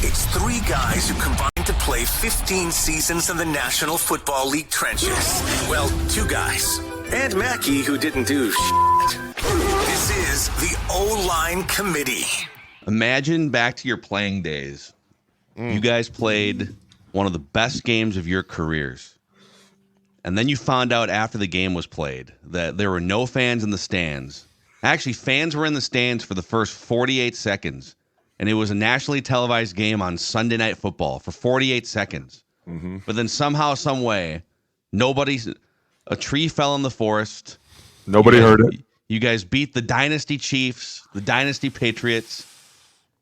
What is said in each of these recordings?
It's three guys who combined to play 15 seasons in the National Football League trenches. Well, two guys. And Mackey, who didn't do shit. This is the O-Line Committee. Imagine back to your playing days. You guys played one of the best games of your careers. And then you found out after the game was played that there were no fans in the stands. Actually, fans were in the stands for the first 48 seconds. And it was a nationally televised game on Sunday Night Football for 48 seconds. Mm-hmm. But then somehow, some way, a tree fell in the forest. Nobody heard it. You guys beat the Dynasty Chiefs, the Dynasty Patriots,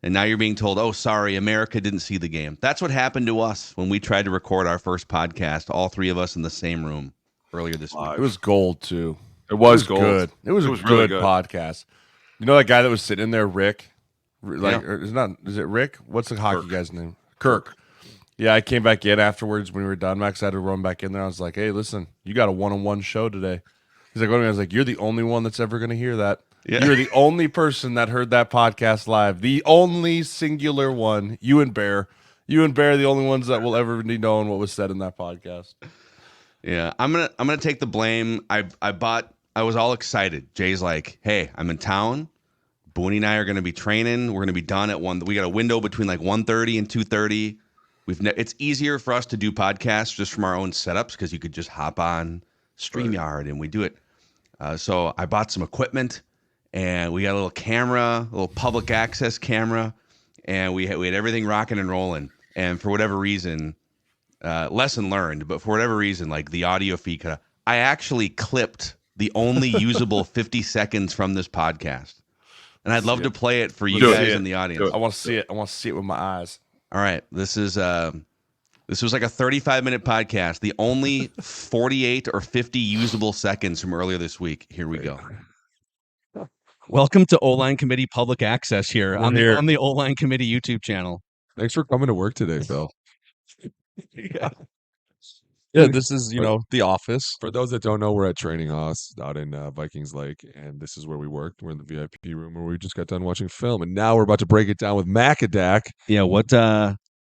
and now you're being told, oh, sorry, America didn't see the game. That's what happened to us when we tried to record our first podcast, all three of us in the same room earlier this week. It was gold, too. It was gold. Good. It was a really good podcast. You know that guy that was sitting in there, Rick? Is it Rick? What's the hockey guy's name? Kirk. Yeah, I came back in afterwards when we were done. Max, I had to run back in there. I was like, hey, listen, you got a one-on-one show today. He's like, what? I was like, you're the only one that's ever going to hear that. Yeah. You're the only person that heard that podcast live. The only singular one. You and Bear, the only ones that will ever be known what was said in that podcast. Yeah, I'm gonna take the blame. I was all excited. Jay's like, hey, I'm in town. Boone and I are going to be training. We're going to be done at 1. We got a window between like 1:30 and 2:30. It's easier for us to do podcasts just from our own setups because you could just hop on StreamYard and we do it. So I bought some equipment and we got a little camera, a little public access camera, and we had everything rocking and rolling. And for whatever reason, lesson learned, but for whatever reason, like the audio feed I actually clipped the only usable 50 seconds from this podcast. And I'd love to play it for you guys in the audience. I want to see it. I want to see it with my eyes. All right. This was like a 35-minute podcast. The only 48 or 50 usable seconds from earlier this week. Here we go. Welcome to O-Line Committee Public Access here on the O-Line Committee YouTube channel. Thanks for coming to work today, Phil. Yeah, this is, the office. For those that don't know, we're at Training House out in Vikings Lake, and this is where we worked. We're in the VIP room where we just got done watching film, and now we're about to break it down with Macadac. Yeah,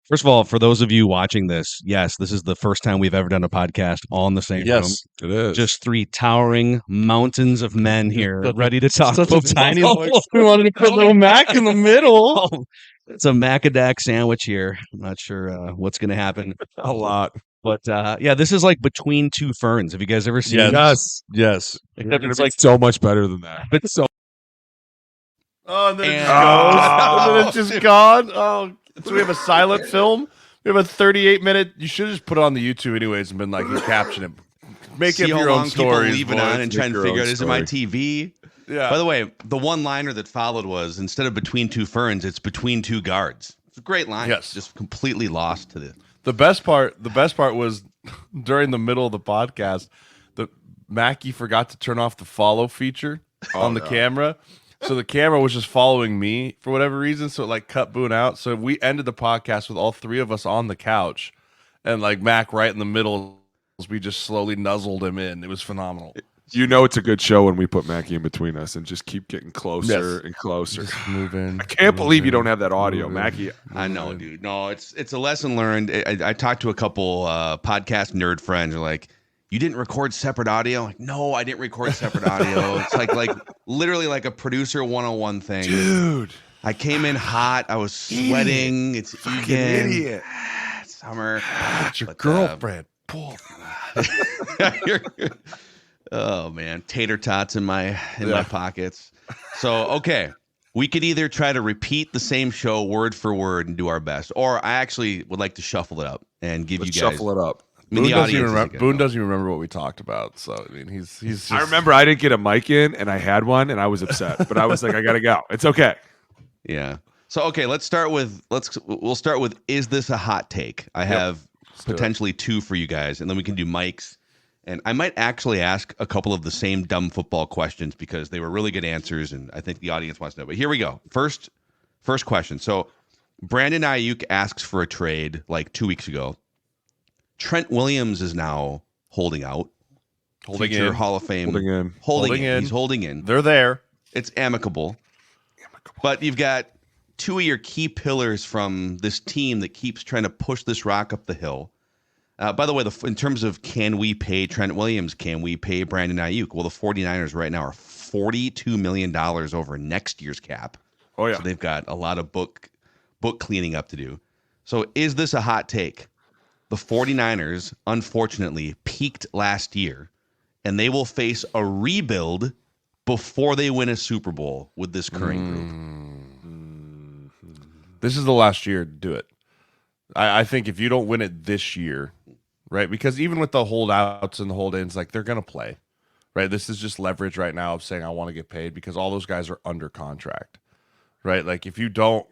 first of all, for those of you watching this, yes, this is the first time we've ever done a podcast all in the same room. Yes, it is. Just three towering mountains of men here ready to talk about tiny voice. We wanted to put little Mac in the middle. Oh, it's a Macadac sandwich here. I'm not sure what's going to happen. A lot. But this is like between two ferns. Have you guys ever seen this? Yes. Except it's like so much better than that. But so. Oh, and then it goes. And then it's just gone. Oh, so we have a silent film. We have a 38-minute. You should have just put it on the YouTube anyways and been like, you caption it. Make it your own story. Leave it on and try and figure out, is it my TV? Yeah. By the way, the one-liner that followed was, instead of between two ferns, it's between two guards. It's a great line. Yes. Just completely lost to the... The best part was during the middle of the podcast, Mackey forgot to turn off the follow feature on the camera. So the camera was just following me for whatever reason. So it like cut Boone out. So we ended the podcast with all three of us on the couch and like Mac right in the middle. We just slowly nuzzled him in. It was phenomenal. You know it's a good show when we put Mackie in between us and just keep getting closer and closer. Just moving. I can't believe you don't have that audio, Mackie. I know, dude. No, it's a lesson learned. I talked to a couple podcast nerd friends. They're like, you didn't record separate audio? I'm like, no, I didn't record separate audio. It's like literally like a producer 101 thing. Dude. I came in hot. I was sweating. It's fucking idiot. It's summer. That's your girlfriend. Oh man, tater tots in my pockets. So okay, we could either try to repeat the same show word for word and do our best, or I actually would like to shuffle it up and give you guys shuffle it up. Boone doesn't even remember what we talked about. So I mean, he's just... I remember I didn't get a mic in, and I had one, and I was upset, but I was like, I gotta go. It's okay. Yeah. So okay, we'll start with is this a hot take? I have potentially two for you guys, and then we can do mics. And I might actually ask a couple of the same dumb football questions because they were really good answers, and I think the audience wants to know. But here we go. First question. So Brandon Aiyuk asks for a trade like 2 weeks ago. Trent Williams is now holding out. Future Hall of Fame. Holding in. He's holding in. They're there. It's amicable. But you've got two of your key pillars from this team that keeps trying to push this rock up the hill. By the way, in terms of can we pay Trent Williams, can we pay Brandon Aiyuk? Well, the 49ers right now are $42 million over next year's cap. Oh, yeah. So they've got a lot of book cleaning up to do. So is this a hot take? The 49ers, unfortunately, peaked last year, and they will face a rebuild before they win a Super Bowl with this current group. This is the last year to do it. I think if you don't win it this year, right? Because even with the holdouts and the hold-ins, like they're going to play, right? This is just leverage right now of saying I want to get paid because all those guys are under contract, right? Like if you don't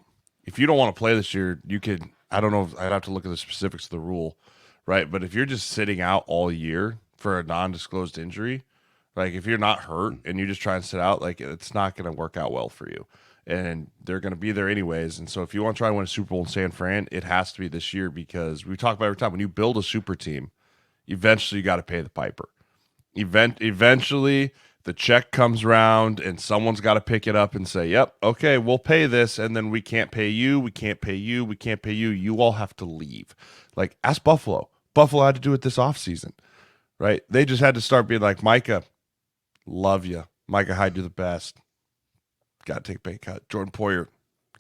want to play this year, you could. I don't know. I'd have to look at the specifics of the rule, right? But if you're just sitting out all year for a non-disclosed injury, like if you're not hurt and you just try and sit out, like it's not going to work out well for you. And they're going to be there anyways. And so if you want to try and win a Super Bowl in San Fran, it has to be this year because we talk about every time when you build a super team, eventually you got to pay the piper. Eventually the check comes around and someone's got to pick it up and say, yep, okay, we'll pay this. And then we can't pay you. We can't pay you. We can't pay you. You all have to leave. Like ask Buffalo. Buffalo had to do it this offseason, right? They just had to start being like, Micah, love you. Micah Hyde, you're the best. Got to take a pay cut. Jordan Poyer,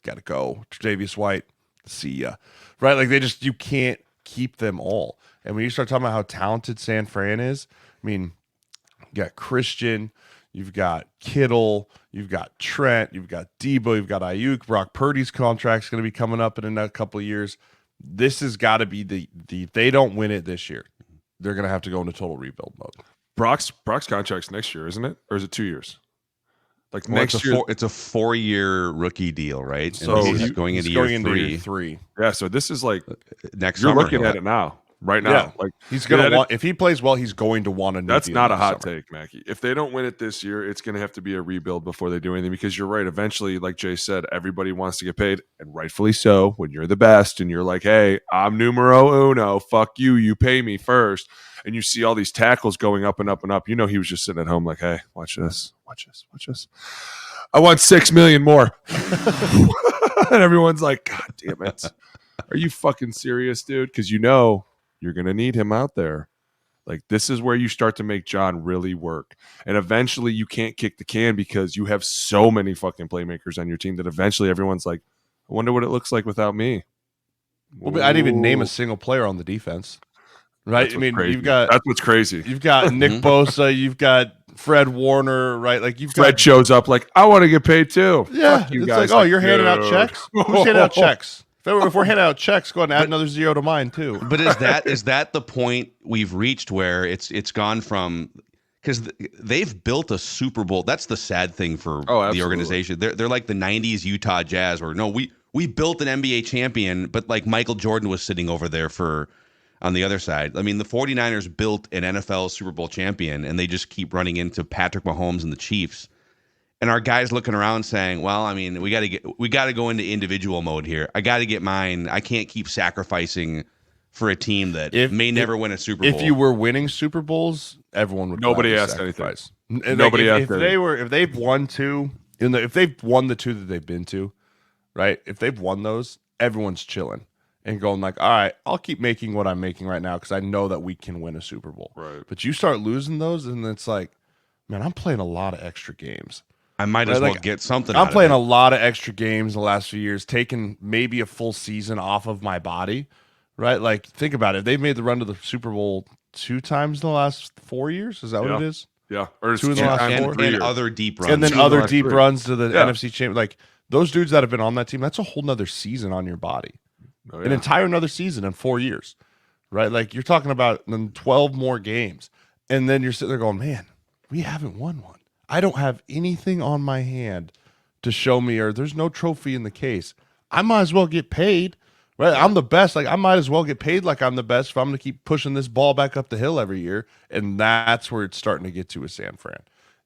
got to go. Tre'Davious White, see ya. Right? Like you can't keep them all. And when you start talking about how talented San Fran is, I mean, you got Christian, you've got Kittle, you've got Trent, you've got Debo, you've got Aiyuk. Brock Purdy's contract's going to be coming up in another couple of years. This has got to be the if they don't win it this year, they're going to have to go into total rebuild mode. Brock's contract's next year, isn't it? Or is it 2 years? Like Well, next year, it's a 4-year rookie deal, right? So he's going into year three. yeah. So this is like next you're summer. looking at it now, right now. Yeah. Like He's going to want, if he plays well, he's going to want a new that's deal not a next hot summer. take, Mackie. If they don't win it this year, it's going to have to be a rebuild before they do anything. Because you're right. Eventually, like Jay said, everybody wants to get paid, and rightfully so. When you're the best, and you're like, "Hey, I'm numero uno. Fuck you. You pay me first." And you see all these tackles going up and up and up. You know, he was just sitting at home like, "Hey, watch this. Watch this. Watch this. I want $6 million more." And everyone's like, "God damn it. Are you fucking serious, dude?" Because you know you're going to need him out there. Like, this is where you start to make John really work. And eventually you can't kick the can because you have so many fucking playmakers on your team that eventually everyone's like, I wonder what it looks like without me. Well, I didn't even name a single player on the defense. Right? That's I what's mean, crazy. that's what's crazy. you've got Nick Bosa, you've got Fred Warner, right? Like Fred shows up like, I want to get paid too. Yeah, Fuck you it's guys. like, oh, you're handing out dude. checks? Who's handing out checks? If we're handing out checks, go ahead and add another zero to mine too. But is that the point we've reached where it's gone from, because they've built a Super Bowl. That's the sad thing for the organization. They're like the 90s Utah Jazz, where no, we built an NBA champion, but like Michael Jordan was sitting over there on the other side. I mean, the 49ers built an NFL Super Bowl champion, and they just keep running into Patrick Mahomes and the Chiefs. And our guys looking around saying, well, I mean, we got to go into individual mode here. I got to get mine. I can't keep sacrificing for a team that may never win a Super Bowl. If you were winning Super Bowls, everyone would. Nobody gladly asked sacrifice. anything. Nobody asked anything. If they've won two, if they've won the two that they've been to, right? If they've won those, everyone's chilling and going like, all right, I'll keep making what I'm making right now because I know that we can win a Super Bowl. Right. But you start losing those, and it's like, man, I'm playing a lot of extra games. I might as well get something. I'm playing a lot of extra games the last few years, taking maybe a full season off of my body, right? Like, think about it. They've made the run to the Super Bowl 2 times in the last 4 years. Is that what it is? Yeah. Or 2 in the last 4 and other deep runs. And then other deep runs to the Yeah. NFC Championship. Like, those dudes that have been on that team, that's a whole nother season on your body. Oh, An entire another season in 4 years, right? Like, you're talking about 12 more games. And then you're sitting there going, man, we haven't won one. I don't have anything on my hand to show me, or there's no trophy in the case. I might as well get paid, right? I'm the best. Like, I might as well get paid like I'm the best if I'm going to keep pushing this ball back up the hill every year. And that's where it's starting to get to with San Fran.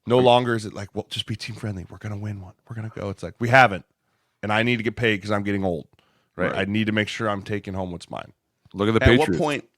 No longer is it like, well, just be team friendly. We're going to win one. We're going to go. It's like, we haven't. And I need to get paid because I'm getting old, right? I need to make sure I'm taking home what's mine. Look at the At Patriots. what point?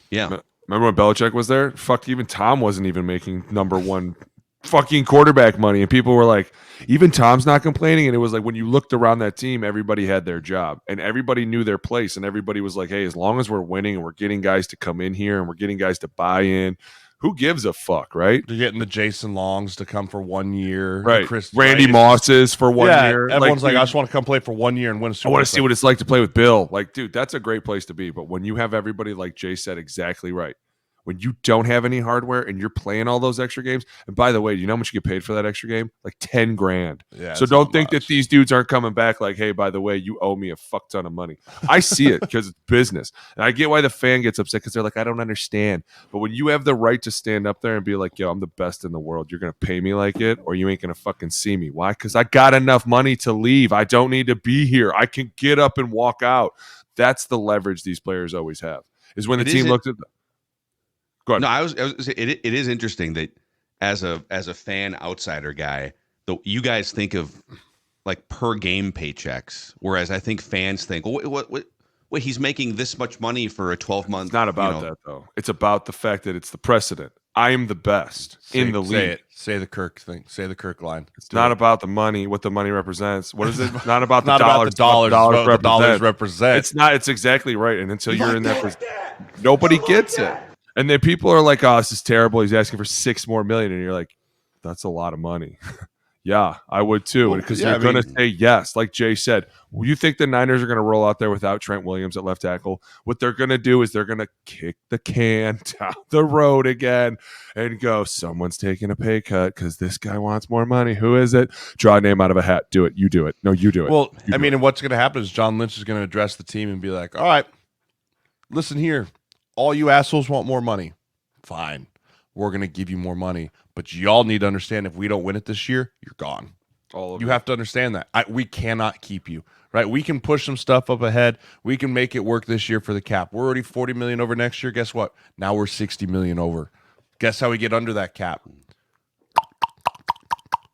Yeah. Remember when Belichick was there? Fuck, even Tom wasn't even making number one fucking quarterback money. And people were like, even Tom's not complaining. And it was like, when you looked around that team, everybody had their job and everybody knew their place. And everybody was like, hey, as long as we're winning and we're getting guys to come in here and we're getting guys to buy in, who gives a fuck, right? You're getting the Jason Longs to come for 1 year. Right. Chris, Randy right? Mosses for 1 year. Everyone's like, dude, I just want to come play for 1 year and win a Super I Bowl. want to see what it's like to play with Bill. Like, dude, that's a great place to be. But when you have everybody, like Jay said, exactly right. When you don't have any hardware and you're playing all those extra games, and by the way, do you know how much you get paid for that extra game? Like 10 grand. Yeah, so don't think that these dudes aren't coming back like, hey, by the way, you owe me a fuck ton of money. I see it because it's business. And I get why the fan gets upset because they're like, I don't understand. But when you have the right to stand up there and be like, yo, I'm the best in the world, you're going to pay me like it or you ain't going to fucking see me. Why? Because I got enough money to leave. I don't need to be here. I can get up and walk out. That's the leverage these players always have. Is when the team looks at No, I was it is interesting that as a fan outsider guy, you guys think of like per game paychecks, whereas I think fans think, well, what he's making this much money for a 12-month. It's not about that though. It's about the fact that it's the precedent. I am the best in the league. Say the Kirk thing. Say the Kirk line. It's not about the money, what the money represents. What is it? Not about the not dollars. About the dollars. What the dollars represent. It's not. It's exactly right. And until you're in that, nobody gets it. And then people are like, "Oh, this is terrible. He's asking for $6 more million," and you're like, "That's a lot of money." Yeah, I would too, because they're going to say yes. Like Jay said, you think the Niners are going to roll out there without Trent Williams at left tackle? What they're going to do is they're going to kick the can down the road again and go, someone's taking a pay cut because this guy wants more money. Who is it? Draw a name out of a hat. Do it. You do it. No, you do it. Well, I mean, and what's going to happen is John Lynch is going to address the team and be like, all right, listen here. All you assholes want more money. Fine. We're going to give you more money. But y'all need to understand, if we don't win it this year, you're gone. You have to understand that. We cannot keep you, right? We can push some stuff up ahead. We can make it work this year for the cap. We're already $40 million over next year. Guess what? Now we're $60 million over. Guess how we get under that cap?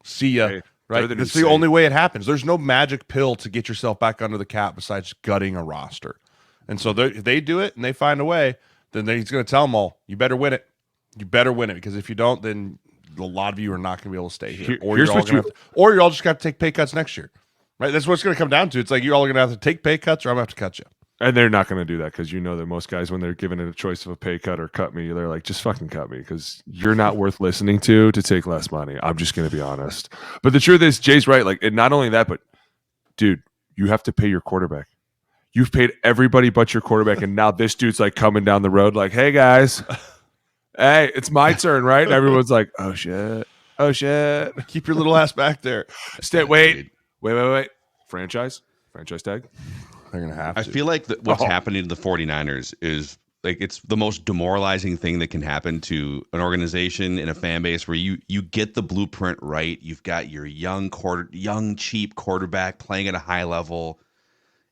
See ya. Hey, right? It's the only way it happens. There's no magic pill to get yourself back under the cap besides gutting a roster. And so if they do it and they find a way, then he's going to tell them all, you better win it. You better win it, because if you don't, then a lot of you are not going to be able to stay here. Or you're all just got to take pay cuts next year. Right? That's what it's going to come down to. It's like you're all going to have to take pay cuts or I'm going to have to cut you. And they're not going to do that, because you know that most guys, when they're given a choice of a pay cut or cut me, they're like, just fucking cut me, because you're not worth listening to take less money. I'm just going to be honest. But the truth is, Jay's right. Like, and not only that, but dude, you have to pay your quarterback. You've paid everybody but your quarterback, and now this dude's like coming down the road like, hey guys, hey, it's my turn, right? And everyone's like, oh shit. Keep your little ass back there. Wait. Franchise tag. They're going to have to. I feel like what's happening to the 49ers is like it's the most demoralizing thing that can happen to an organization and a fan base, where you get the blueprint right. You've got your young cheap quarterback playing at a high level,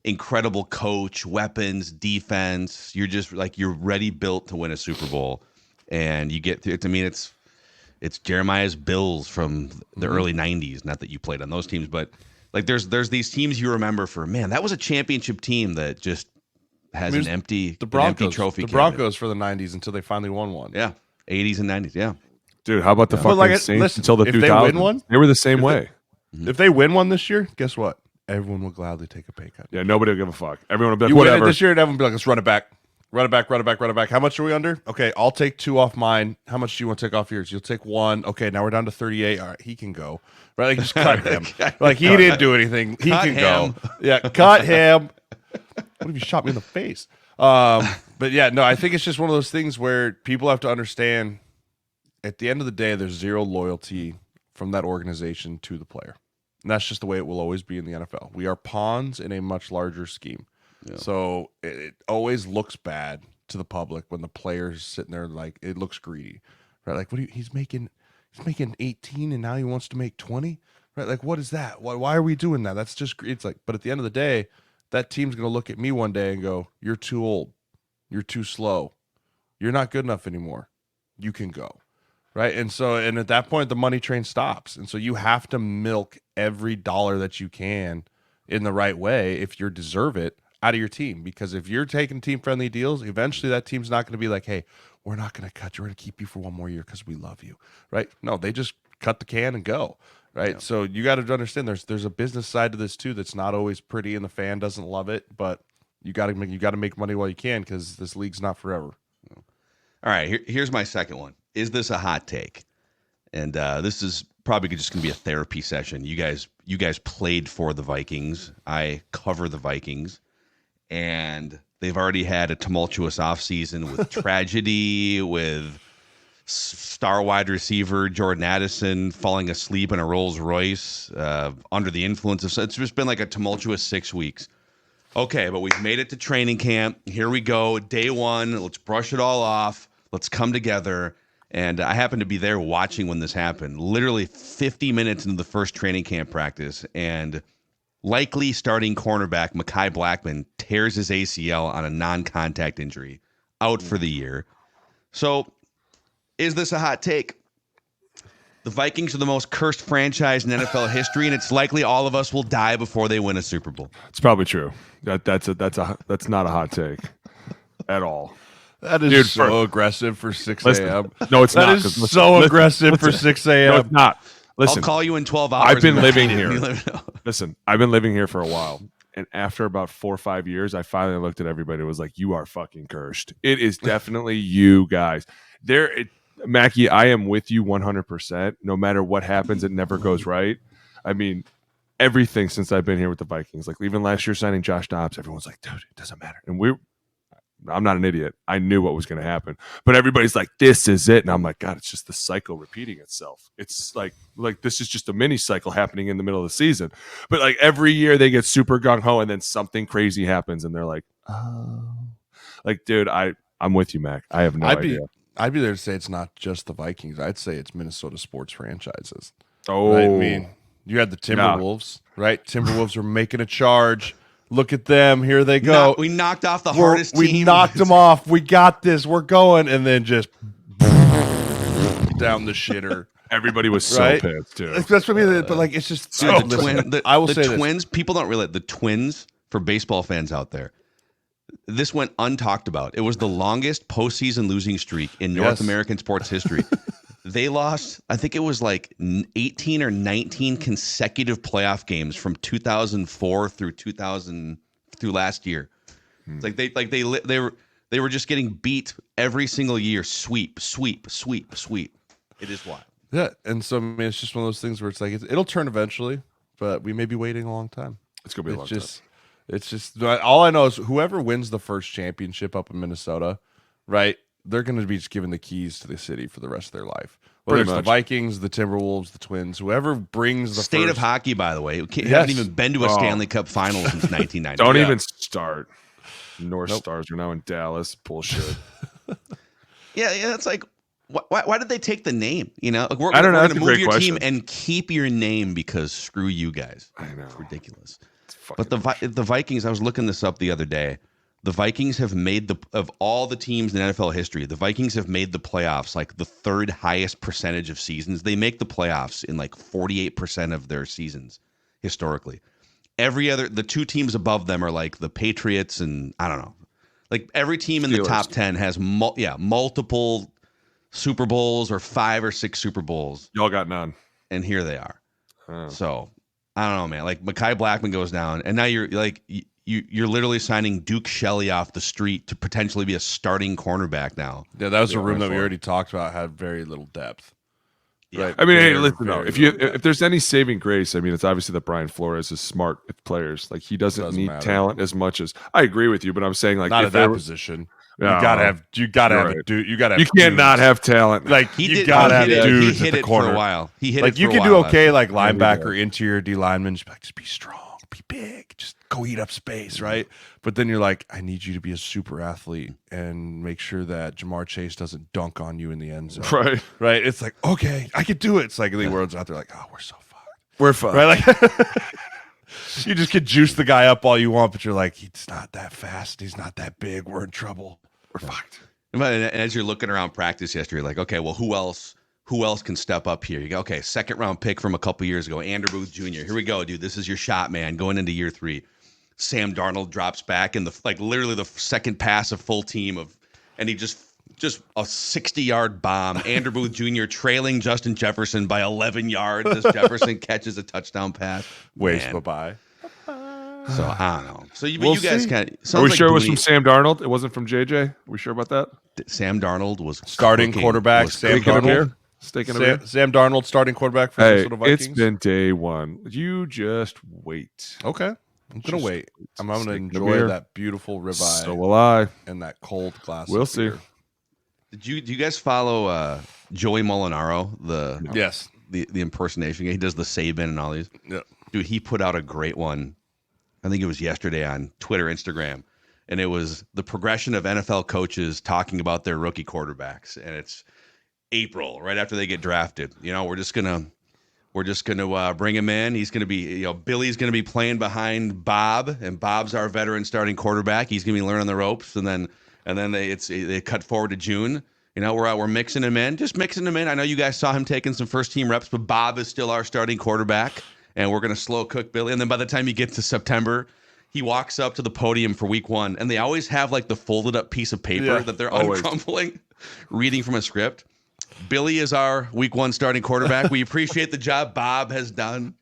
incredible coach, weapons, defense. You're just like, you're ready, built to win a Super Bowl. And you get through. I mean, it's Jeremiah's Bills from the early 90s. Not that you played on those teams, but like there's these teams you remember for, man, that was a championship team that just has an empty trophy. The Broncos for the 90s until they finally won one. Yeah, 80s and 90s. Yeah, dude, how about the fucking Saints until the 2000s? They win one, they were the same way. If they win one this year, guess what? Everyone will gladly take a pay cut. Yeah, nobody will give a fuck. Everyone will be like, you whatever. win it this year, and everyone will be like, let's run it back. Run it back. How much are we under? Okay, I'll take 2 off mine. How much do you want to take off yours? You'll take 1. Okay, now we're down to 38. All right, he can go. Right, like just cut him. Like he didn't do anything. He can go. Yeah, cut him. What if you shot me in the face? But yeah, no, I think it's just one of those things where people have to understand, at the end of the day, there's zero loyalty from that organization to the player. And that's just the way it will always be in the NFL. We are pawns in a much larger scheme. Yeah. So it always looks bad to the public when the player's sitting there like, it looks greedy, right? Like, he's making 18 and now he wants to make 20, right? Like, what is that? Why are we doing that? That's just, it's like, but at the end of the day, that team's going to look at me one day and go, you're too old. You're too slow. You're not good enough anymore. You can go. Right. And at that point, the money train stops. And so you have to milk every dollar that you can in the right way, if you deserve it, out of your team. Because if you're taking team-friendly deals, eventually that team's not going to be like, hey, we're not going to cut you. We're going to keep you for 1 more year because we love you. Right? No, they just cut the can and go. Right. Yeah. So you got to understand there's a business side to this too that's not always pretty, and the fan doesn't love it, but you got to make money while you can, because this league's not forever. All right, here's my second one. Is this a hot take? And this is probably just going to be a therapy session. You guys played for the Vikings. I cover the Vikings, and they've already had a tumultuous offseason with tragedy, with star wide receiver Jordan Addison falling asleep in a Rolls Royce under the influence of. It's just been like a tumultuous 6 weeks. Okay, but we've made it to training camp. Here we go, day one. Let's brush it all off. Let's come together. And I happened to be there watching when this happened. Literally 50 minutes into the first training camp practice, and likely starting cornerback Mekhi Blackmon tears his ACL on a non-contact injury, out for the year. So, is this a hot take? The Vikings are the most cursed franchise in NFL history, and it's likely all of us will die before they win a Super Bowl. It's probably true. That's not a hot take at all. That is so aggressive for 6 a.m. No, it's not. That is so aggressive for 6 a.m. No, it's not. Listen, I'll call you in 12 hours. I've been living here. Listen, I've been living here for a while. And after about 4 or 5 years, I finally looked at everybody and was like, you are fucking cursed. It is definitely you guys. Mackie, I am with you 100%. No matter what happens, it never goes right. I mean, everything since I've been here with the Vikings, like even last year signing Josh Dobbs, everyone's like, dude, it doesn't matter. And I'm not an idiot. I knew what was going to happen. But everybody's like, this is it. And I'm like, God, it's just the cycle repeating itself. It's like this is just a mini cycle happening in the middle of the season. But like every year they get super gung-ho and then something crazy happens and they're like, oh. Like, dude, I'm with you, Mac. I have no idea. I'd be there to say it's not just the Vikings. I'd say it's Minnesota sports franchises. Oh. Right? I mean, you had the Timberwolves, right? Timberwolves were making a charge. Look at them. Here they go. We knocked off the hardest team. We knocked them off. We got this. We're going. And then just down the shitter. Everybody was so pissed, too. That's what I mean. But, like, it's just so I will say the Twins, people don't realize the Twins, for baseball fans out there, this went untalked about. It was the longest postseason losing streak in North American sports history. They lost, I think it was like 18 or 19 consecutive playoff games from 2004 through last year. It's like they were just getting beat every single year. Sweep. It is wild. Yeah, and so I mean, it's just one of those things where it's like it'll turn eventually, but we may be waiting a long time. It's gonna be a long time. It's just all I know is whoever wins the first championship up in Minnesota, right? They're going to be just given the keys to the city for the rest of their life. Whether it's the Vikings, the Timberwolves, the Twins, whoever brings the state of hockey, by the way. We haven't even been to a Stanley Cup final since 1990. Don't even start. North Stars are now in Dallas. Bullshit. Yeah, it's like, why did they take the name? You know, we're I don't know. going to move your team and keep your name because screw you guys. I know. It's ridiculous. But the Vikings, I was looking this up the other day. The Vikings have made of all the teams in NFL history, the Vikings have made the playoffs like the third highest percentage of seasons. They make the playoffs in like 48% of their seasons historically. The two teams above them are like the Patriots and I don't know. Like every team in the top 10 has multiple Super Bowls or 5 or 6 Super Bowls. Y'all got none. And here they are. Oh. So I don't know, man. Like Mekhi Blackmon goes down and now you're like, You're literally signing Duke Shelley off the street to potentially be a starting cornerback now. Yeah, that was a room that we already talked about had very little depth. Yeah. Right. I mean, hey, listen though, if there's any saving grace, I mean, it's obviously that Brian Flores is smart with players. Like he doesn't need talent as much as I agree with you, but I'm saying like not at that position. You gotta have a dude. You gotta have. You can't not have talent. Like you gotta have dudes at the corner. For a while. He hit like it for you a can while do okay, like linebacker, interior D lineman. Just be strong, be big, just go eat up space, right? But then you're like, I need you to be a super athlete and make sure that Jamar Chase doesn't dunk on you in the end zone. Right. It's like, okay, I could do it. It's like the world's out there like, oh, we're so fucked. We're fucked. Right? Like you just could juice the guy up all you want, but you're like, he's not that fast, he's not that big, we're in trouble. We're fucked. And as you're looking around practice yesterday, you're like, okay, well, who else can step up here? You go, okay, 2nd round pick from a couple years ago, Andrew Booth Jr. Here we go, dude. This is your shot, man. Going into year 3. Sam Darnold drops back in literally the second pass of full team and he just just a 60-yard bomb. Andrew Booth Jr. trailing Justin Jefferson by 11 yards as Jefferson catches a touchdown pass. Waves Man. bye. So I don't know. So you We'll guys see. can't. Are we sure it was from Sam Darnold? It wasn't from JJ? Are we sure about that? Sam Darnold was Starting quarterback. Sam Darnold. Sam Darnold, starting quarterback for Minnesota Vikings. It's been day one. You just wait. Okay. I'm going to wait. I'm going to enjoy that beautiful ribeye. So will I. And that cold glass. We'll see. Beer. Do you guys follow Joey Molinaro? Yes. The impersonation. He does the Saban and all these. Yeah. Dude, he put out a great one. I think it was yesterday on Twitter, Instagram. And it was the progression of NFL coaches talking about their rookie quarterbacks. And it's April, right after they get drafted. We're just gonna bring him in. He's gonna be, Billy's gonna be playing behind Bob, and Bob's our veteran starting quarterback. He's gonna be learning the ropes, and then they cut forward to June. We're mixing him in, just mixing him in. I know you guys saw him taking some first team reps, but Bob is still our starting quarterback, and we're gonna slow cook Billy. And then by the time you get to September, he walks up to the podium for week one, and they always have like the folded up piece of paper that they're uncrumpling, reading from a script. Billy is our week one starting quarterback. We appreciate the job Bob has done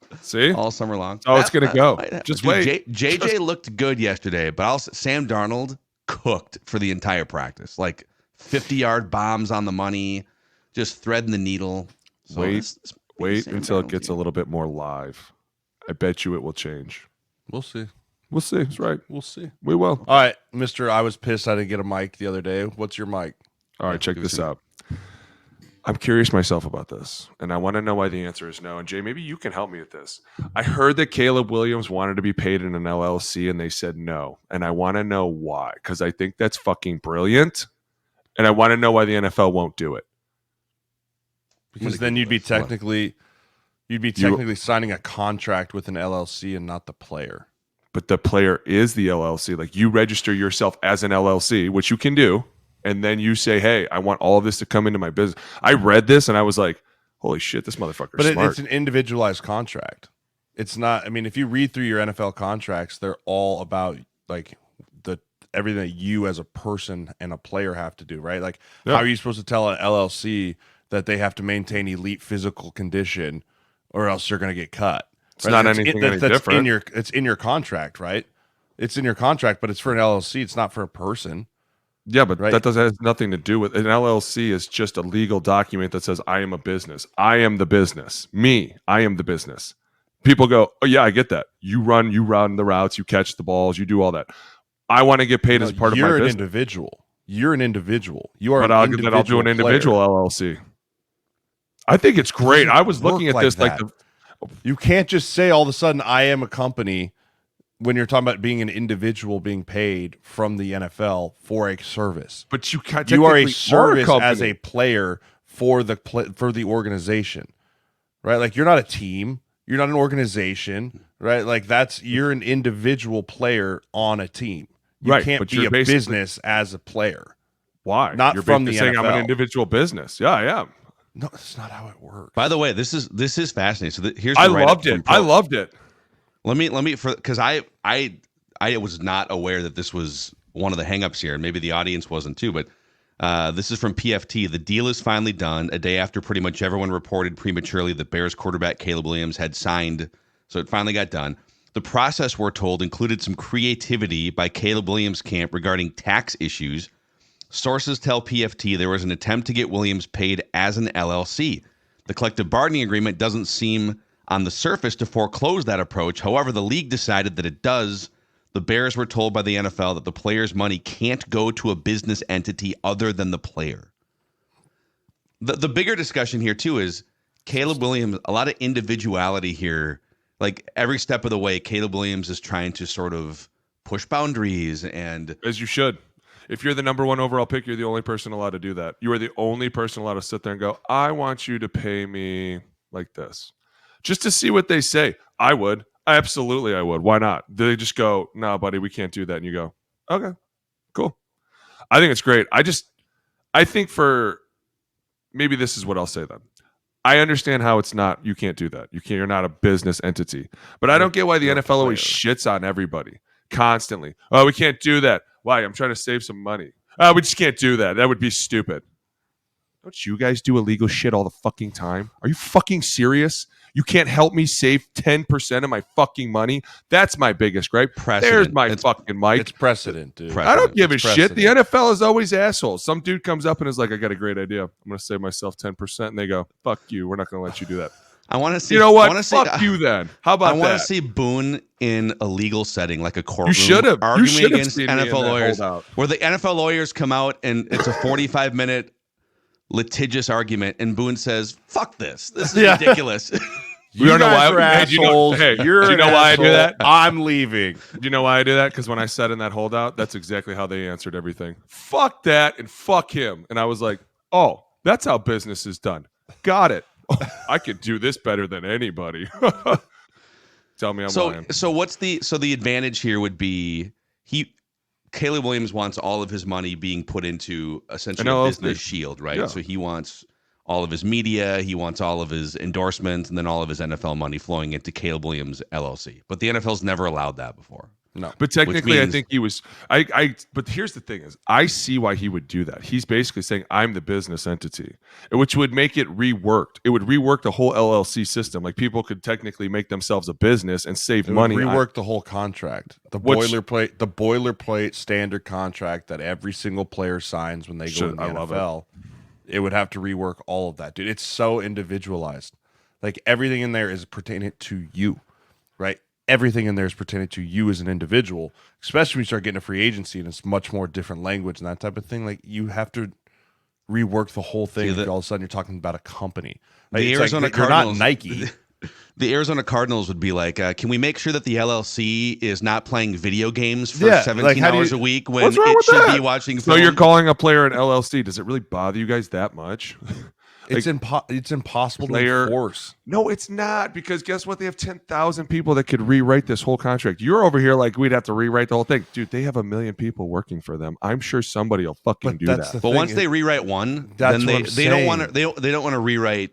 all summer long. Oh, it's going to go. Just wait. JJ looked good yesterday, but also Sam Darnold cooked for the entire practice. Like 50-yard bombs on the money, just threading the needle. So wait until it gets a little bit more live. I bet you it will change. We'll see. We'll see. That's right. We'll see. We will. All right, Mr. I was pissed I didn't get a mic the other day. What's your mic? All right, check this out. I'm curious myself about this, and I want to know why the answer is no. And Jay, maybe you can help me with this. I heard that Caleb Williams wanted to be paid in an LLC, and they said no. And I want to know why, because I think that's fucking brilliant, and I want to know why the NFL won't do it. Because then you'd be technically signing a contract with an LLC and not the player. But the player is the LLC. Like, you register yourself as an LLC, which you can do. And then you say, hey, I want all of this to come into my business. I read this and I was like, holy shit, this motherfucker's smart. But it's an individualized contract. It's not, if you read through your NFL contracts, they're all about like everything that you as a person and a player have to do, right? Like, how are you supposed to tell an LLC that they have to maintain elite physical condition or else you're going to get cut? It's not anything any different. It's in your contract, right? It's in your contract, but it's for an LLC. It's not for a person. Yeah, but that has nothing to do with an LLC. Is just a legal document that says I am a business. I am the business. I am the business. People go, oh yeah, I get that. You run the routes, you catch the balls, you do all that. I want to get paid as part of my business. You're an individual. You're an individual. You are. But I'll do an individual LLC. I think it's great. I was looking at this like you can't just say all of a sudden I am a company. When you're talking about being an individual being paid from the NFL for a service, but you are a service as a player for the organization, right? Like, you're not a team, you're not an organization, right? Like, you're an individual player on a team. You can't be a business as a player. Why? Not you're from the saying NFL. I'm an individual business. Yeah, I am. No, that's not how it works. By the way, this is fascinating. So here's I loved it. Let me because I was not aware that this was one of the hangups here, and maybe the audience wasn't too. But this is from PFT. The deal is finally done. A day after pretty much everyone reported prematurely that Bears quarterback Caleb Williams had signed, so it finally got done. The process, we're told, included some creativity by Caleb Williams' camp regarding tax issues. Sources tell PFT there was an attempt to get Williams paid as an LLC. The collective bargaining agreement doesn't seem on the surface to foreclose that approach. However, the league decided that it does. The Bears were told by the NFL that the player's money can't go to a business entity other than the player. The bigger discussion here, too, is Caleb Williams, a lot of individuality here. Like, every step of the way, Caleb Williams is trying to sort of push boundaries. And as you should. If you're the number one overall pick, you're the only person allowed to do that. You are the only person allowed to sit there and go, I want you to pay me like this. Just to see what they say. I would. Absolutely, I would. Why not? They just go, no, buddy, we can't do that. And you go, okay, cool. I think it's great. I think maybe this is what I'll say then. I understand how it's not, you can't do that. You're not a business entity. But I don't get why the NFL always shits on everybody constantly. Oh, we can't do that. Why? I'm trying to save some money. We just can't do that. That would be stupid. Don't you guys do illegal shit all the fucking time? Are you fucking serious? You can't help me save 10% of my fucking money? That's my biggest gripe. There's my fucking mic. It's precedent, dude. I don't give a shit. Precedent. The NFL is always assholes. Some dude comes up and is like, I got a great idea. I'm going to save myself 10%. And they go, fuck you. We're not going to let you do that. I want to see. You know what? Fuck you then. How about that? I want to see Boone in a legal setting, like a courtroom. You should have. Arguing against NFL lawyers. Where the NFL lawyers come out and it's a 45-minute litigious argument, and Boone says, "Fuck this. This is ridiculous." You don't know why. Do you know why I do that? I'm leaving. Do you know why I do that? Because when I sat in that holdout, that's exactly how they answered everything. Fuck that and fuck him. And I was like, oh, that's how business is done. Got it. I could do this better than anybody. Tell me I'm lying. So what's the advantage here would be Caleb Williams wants all of his money being put into essentially a business shield, right? Yeah. So he wants all of his media, he wants all of his endorsements, and then all of his NFL money flowing into Caleb Williams LLC. But the NFL's never allowed that before. No, but technically, I think he was. But here's the thing: is I see why he would do that. He's basically saying I'm the business entity, which would make it reworked. It would rework the whole LLC system. Like people could technically make themselves a business and save money. Rework the whole contract. The boilerplate standard contract that every single player signs when they go in the NFL. It would have to rework all of that, dude. It's so individualized. Like everything in there is pertaining to you, right? Everything in there is pertaining to you as an individual, especially when you start getting a free agency and it's much more different language and that type of thing. Like you have to rework the whole thing. If all of a sudden you're talking about a company. Like, the Arizona you're Cardinals, not Nike. The Arizona Cardinals would be like, can we make sure that the LLC is not playing video games for 17 hours a week when it should be watching film? So you're calling a player an LLC. Does it really bother you guys that much? It's impossible to enforce. No, it's not, because guess what? They have 10,000 people that could rewrite this whole contract. You're over here like we'd have to rewrite the whole thing. Dude, they have 1 million people working for them. I'm sure somebody will fucking do that. But once they rewrite one, then they don't want to rewrite.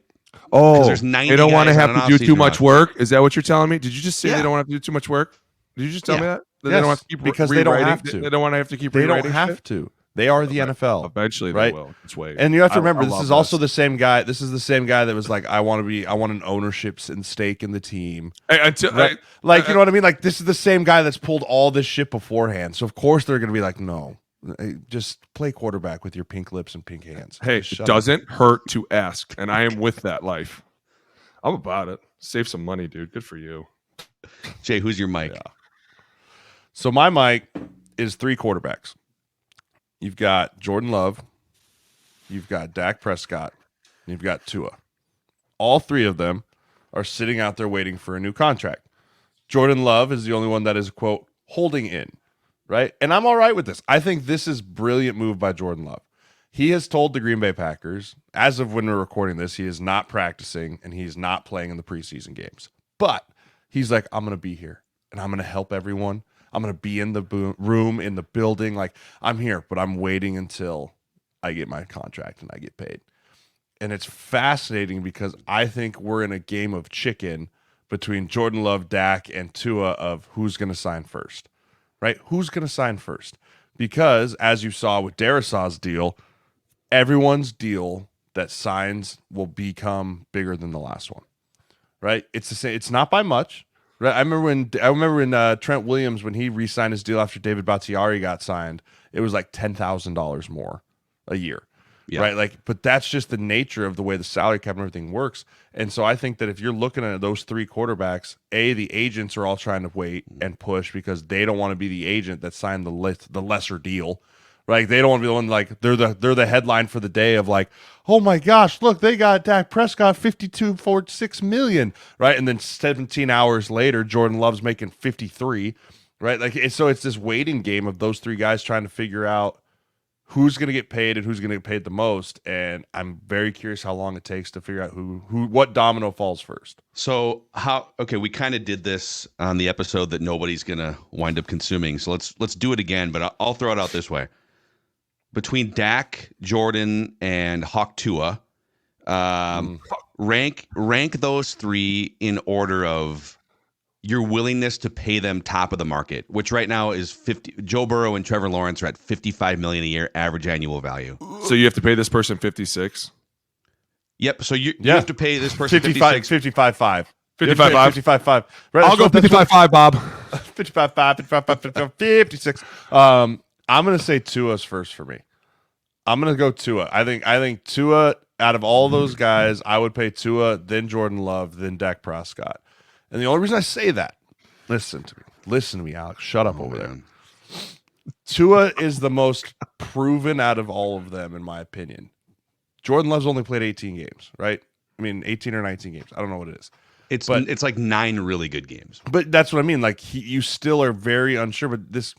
Oh, there's 90 they don't want to have to do too much roster. work? Is that what you're telling me? Did you just say they don't want to do too much work? Did you just tell me that? They don't have to keep because they don't have to. They don't want to have to keep They rewriting don't have shit? to. They are the NFL. Eventually right? they will. It's way. And you have to remember, this is also the same guy. This is the same guy that was like, I want an ownership and stake in the team. You know what I mean? Like, this is the same guy that's pulled all this shit beforehand. So of course they're going to be like, no, just play quarterback with your pink lips and pink hands. Hey, it doesn't hurt to ask, and I am with that life. I'm about it. Save some money, dude. Good for you. Jay, who's your mic? Yeah. So my mic is 3 quarterbacks. You've got Jordan Love, you've got Dak Prescott, and you've got Tua. All 3 of them are sitting out there waiting for a new contract. Jordan Love is the only one that is, quote, holding in, right? And I'm all right with this. I think this is a brilliant move by Jordan Love. He has told the Green Bay Packers, as of when we're recording this, he is not practicing and he's not playing in the preseason games. But he's like, I'm going to be here and I'm going to help everyone. I'm going to be in the room, in the building. Like, I'm here, but I'm waiting until I get my contract and I get paid. And it's fascinating because I think we're in a game of chicken between Jordan Love, Dak, and Tua of who's going to sign first, right? Who's going to sign first? Because, as you saw with Darrisaw's deal, everyone's deal that signs will become bigger than the last one, right? It's the same. It's not by much. Right. I remember when Trent Williams, when he re-signed his deal after David Bakhtiari got signed, it was like $10,000 more a year. Yeah. Right. Like, but that's just the nature of the way the salary cap and everything works. And so I think that if you're looking at those 3 quarterbacks, the agents are all trying to wait and push because they don't want to be the agent that signed the lesser deal. Right? They don't want to be the one like they're the headline for the day of like, oh my gosh, look, they got Dak Prescott $52.6 million, right? And then 17 hours later, Jordan Love's making 53, right? Like, so it's this waiting game of those 3 guys trying to figure out who's going to get paid and who's going to get paid the most. And I'm very curious how long it takes to figure out what domino falls first. So we kind of did this on the episode that nobody's going to wind up consuming. So let's do it again, but I'll throw it out this way. Between Dak, Jordan, and Hawk Tua, rank those 3 in order of your willingness to pay them top of the market, which right now is 50. Joe Burrow and Trevor Lawrence are at $55 million a year average annual value. So you have to pay this person 56. Yep. So you have to pay this person 55, 56. 55.5. 55.5. 55.5. Right, I'll go 55.5, Bob. 55.5, 56. I'm going to say Tua's first for me. I'm going to go Tua. I think Tua, out of all those guys, I would pay Tua, then Jordan Love, then Dak Prescott. And the only reason I say that, listen to me, Alex. Shut up over there. Tua is the most proven out of all of them, in my opinion. Jordan Love's only played 18 games, right? I mean, 18 or 19 games. I don't know what it is. It's like 9 really good games. But that's what I mean. Like you still are very unsure. But this,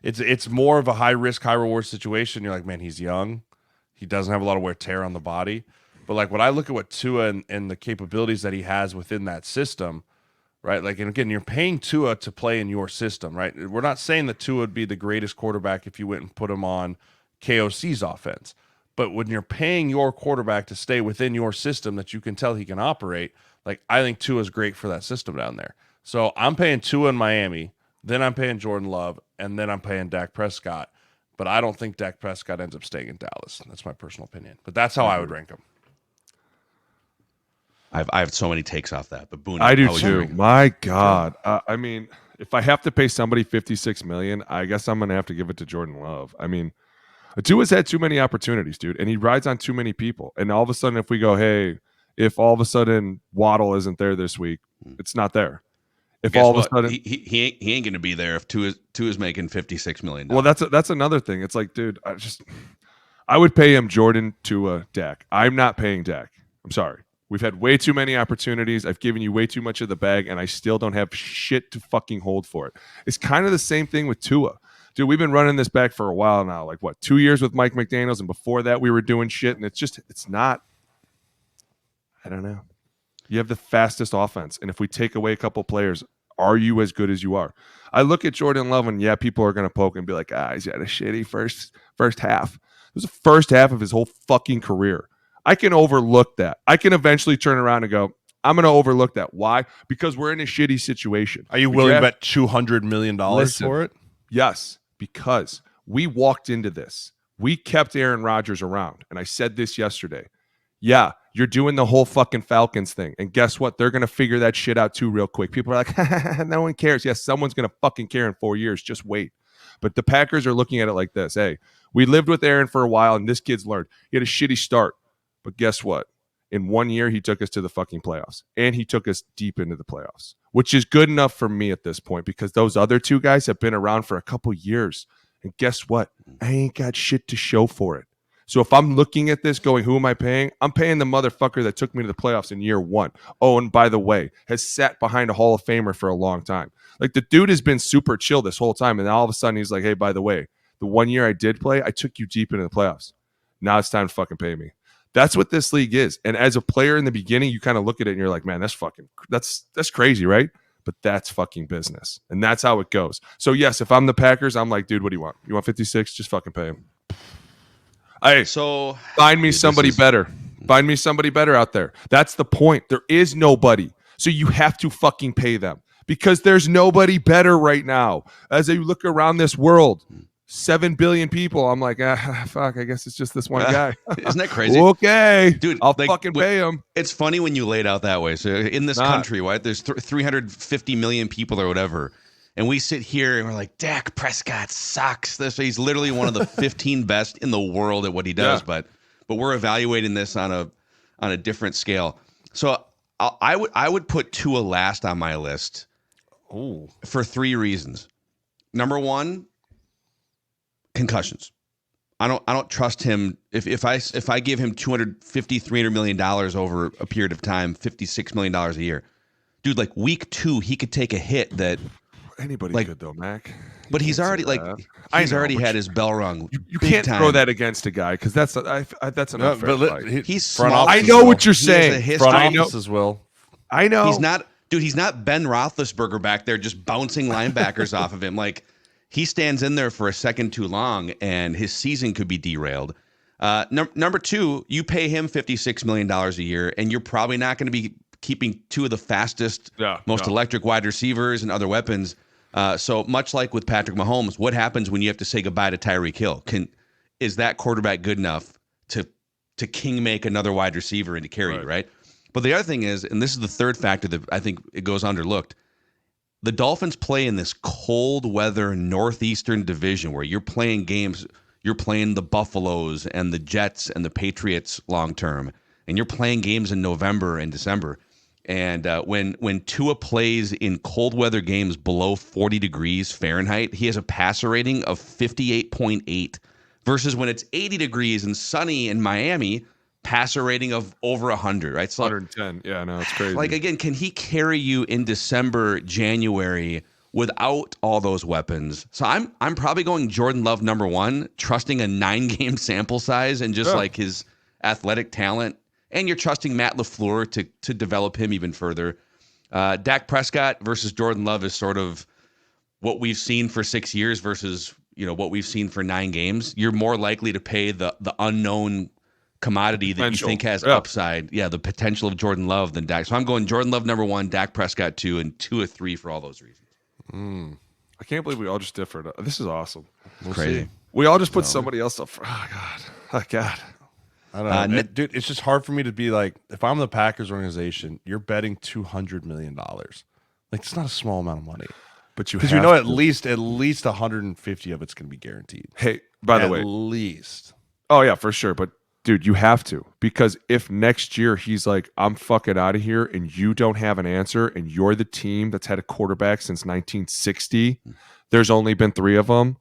it's more of a high risk, high reward situation. You're like, man, he's young. He doesn't have a lot of wear tear on the body. But like when I look at what Tua and the capabilities that he has within that system, right? Like, and again, you're paying Tua to play in your system, right? We're not saying that Tua would be the greatest quarterback if you went and put him on KOC's offense. But when you're paying your quarterback to stay within your system that you can tell he can operate, like I think Tua is great for that system down there. So I'm paying Tua in Miami, then I'm paying Jordan Love, and then I'm paying Dak Prescott. But I don't think Dak Prescott ends up staying in Dallas. That's my personal opinion. But that's how I would rank him. I have so many takes off that, but Boone, I do how would you too. rank him? My God. I mean, if I have to pay somebody $56 million, I guess I'm going to have to give it to Jordan Love. I mean, Tua's had too many opportunities, dude, and he rides on too many people. And all of a sudden, if we go, hey, if all of a sudden Waddle isn't there this week, it's not there. If Guess all of what? a sudden he ain't going to be there if Tua's making $56 million. well, that's another thing. It's like, dude, I would pay him Jordan to Dak. I'm not paying Dak. I'm sorry. We've had way too many opportunities. I've given you way too much of the bag, and I still don't have shit to fucking hold for it. It's kind of the same thing with Tua. Dude, we've been running this back for a while now. Like, what, 2 years with Mike McDaniels, and before that we were doing shit, and it's not, I don't know. You have the fastest offense, and if we take away a couple players, are you as good as you are? I look at Jordan Love, and yeah, people are going to poke and be like, he's had a shitty first half. It was the first half of his whole fucking career. I can overlook that. I can eventually turn around and go, I'm going to overlook that. Why? Because we're in a shitty situation. Are you willing to bet $200 million for it? Yes, because we walked into this. We kept Aaron Rodgers around. And I said this yesterday. Yeah, you're doing the whole fucking Falcons thing. And guess what? They're going to figure that shit out too real quick. People are like, no one cares. Yes, someone's going to fucking care in 4 years. Just wait. But the Packers are looking at it like this. Hey, we lived with Aaron for a while, and this kid's learned. He had a shitty start. But guess what? In 1 year, he took us to the fucking playoffs. And he took us deep into the playoffs, which is good enough for me at this point because those other two guys have been around for a couple years. And guess what? I ain't got shit to show for it. So if I'm looking at this going, who am I paying? I'm paying the motherfucker that took me to the playoffs in year 1. Oh, and by the way, has sat behind a Hall of Famer for a long time. Like the dude has been super chill this whole time. And then all of a sudden he's like, hey, by the way, the 1 year I did play, I took you deep into the playoffs. Now it's time to fucking pay me. That's what this league is. And as a player in the beginning, you kind of look at it and you're like, man, that's crazy, right? But that's fucking business. And that's how it goes. So yes, if I'm the Packers, I'm like, dude, what do you want? You want 56? Just fucking pay him. Hey, so find me somebody better. Find me somebody better out there. That's the point. There is nobody. So you have to fucking pay them because there's nobody better right now. As I look around this world, 7 billion people. I'm like, fuck, I guess it's just this one guy. Isn't that crazy? Okay, dude, I'll fucking pay him. It's funny when you lay it out that way. So in this country, right, there's 350 million people or whatever. And we sit here and we're like, Dak Prescott sucks. He's literally one of the 15 best in the world at what he does. Yeah. But we're evaluating this on a different scale. So I would put Tua last on my list. Oh, for 3 reasons. Number one, concussions. I don't trust him. If I give him $250-300 million over a period of time, $56 million a year, dude, like week 2, he could take a hit that anybody could though, Mac. But he's already had his bell rung. You can't throw that against a guy because that's an unfair fight. He's small. I know what you're saying. Front offices will. I know. He's not, dude. He's not Ben Roethlisberger back there just bouncing linebackers off of him. Like he stands in there for a second too long, and his season could be derailed. Number 2, you pay him $56 million a year, and you're probably not going to be keeping two of the fastest, most electric wide receivers and other weapons. So much like with Patrick Mahomes, what happens when you have to say goodbye to Tyreek Hill? Is that quarterback good enough to king make another wide receiver and to carry you, right? But the other thing is, and this is the third factor that I think it goes underlooked, the Dolphins play in this cold weather Northeastern division where you're playing games, you're playing the Buffaloes and the Jets and the Patriots long term, and you're playing games in November and December. And when Tua plays in cold weather games below 40 degrees Fahrenheit, he has a passer rating of 58.8 versus when it's 80 degrees and sunny in Miami, passer rating of over 100, right? So 110. Yeah, no, it's crazy. Like, again, can he carry you in December, January without all those weapons? So I'm probably going Jordan Love number 1, trusting a 9-game sample size and just like his athletic talent. And you're trusting Matt LaFleur to develop him even further. Dak Prescott versus Jordan Love is sort of what we've seen for 6 years versus what we've seen for 9 games. You're more likely to pay the unknown commodity that you think has upside. Yeah, the potential of Jordan Love than Dak. So I'm going Jordan Love number 1, Dak Prescott 2, and 2 or 3 for all those reasons. I can't believe we all just differed. This is awesome. Crazy. See. We all just put somebody else up. Oh God. I don't know. Dude, it's just hard for me to be like, if I'm the Packers organization, you're betting $200 million. Like, it's not a small amount of money. But because at least 150 of it's going to be guaranteed. Hey, by the way, at least. Oh yeah, for sure. But dude, you have to, because if next year he's like, I'm fucking out of here, and you don't have an answer, and you're the team that's had a quarterback since 1960, there's only been 3 of them.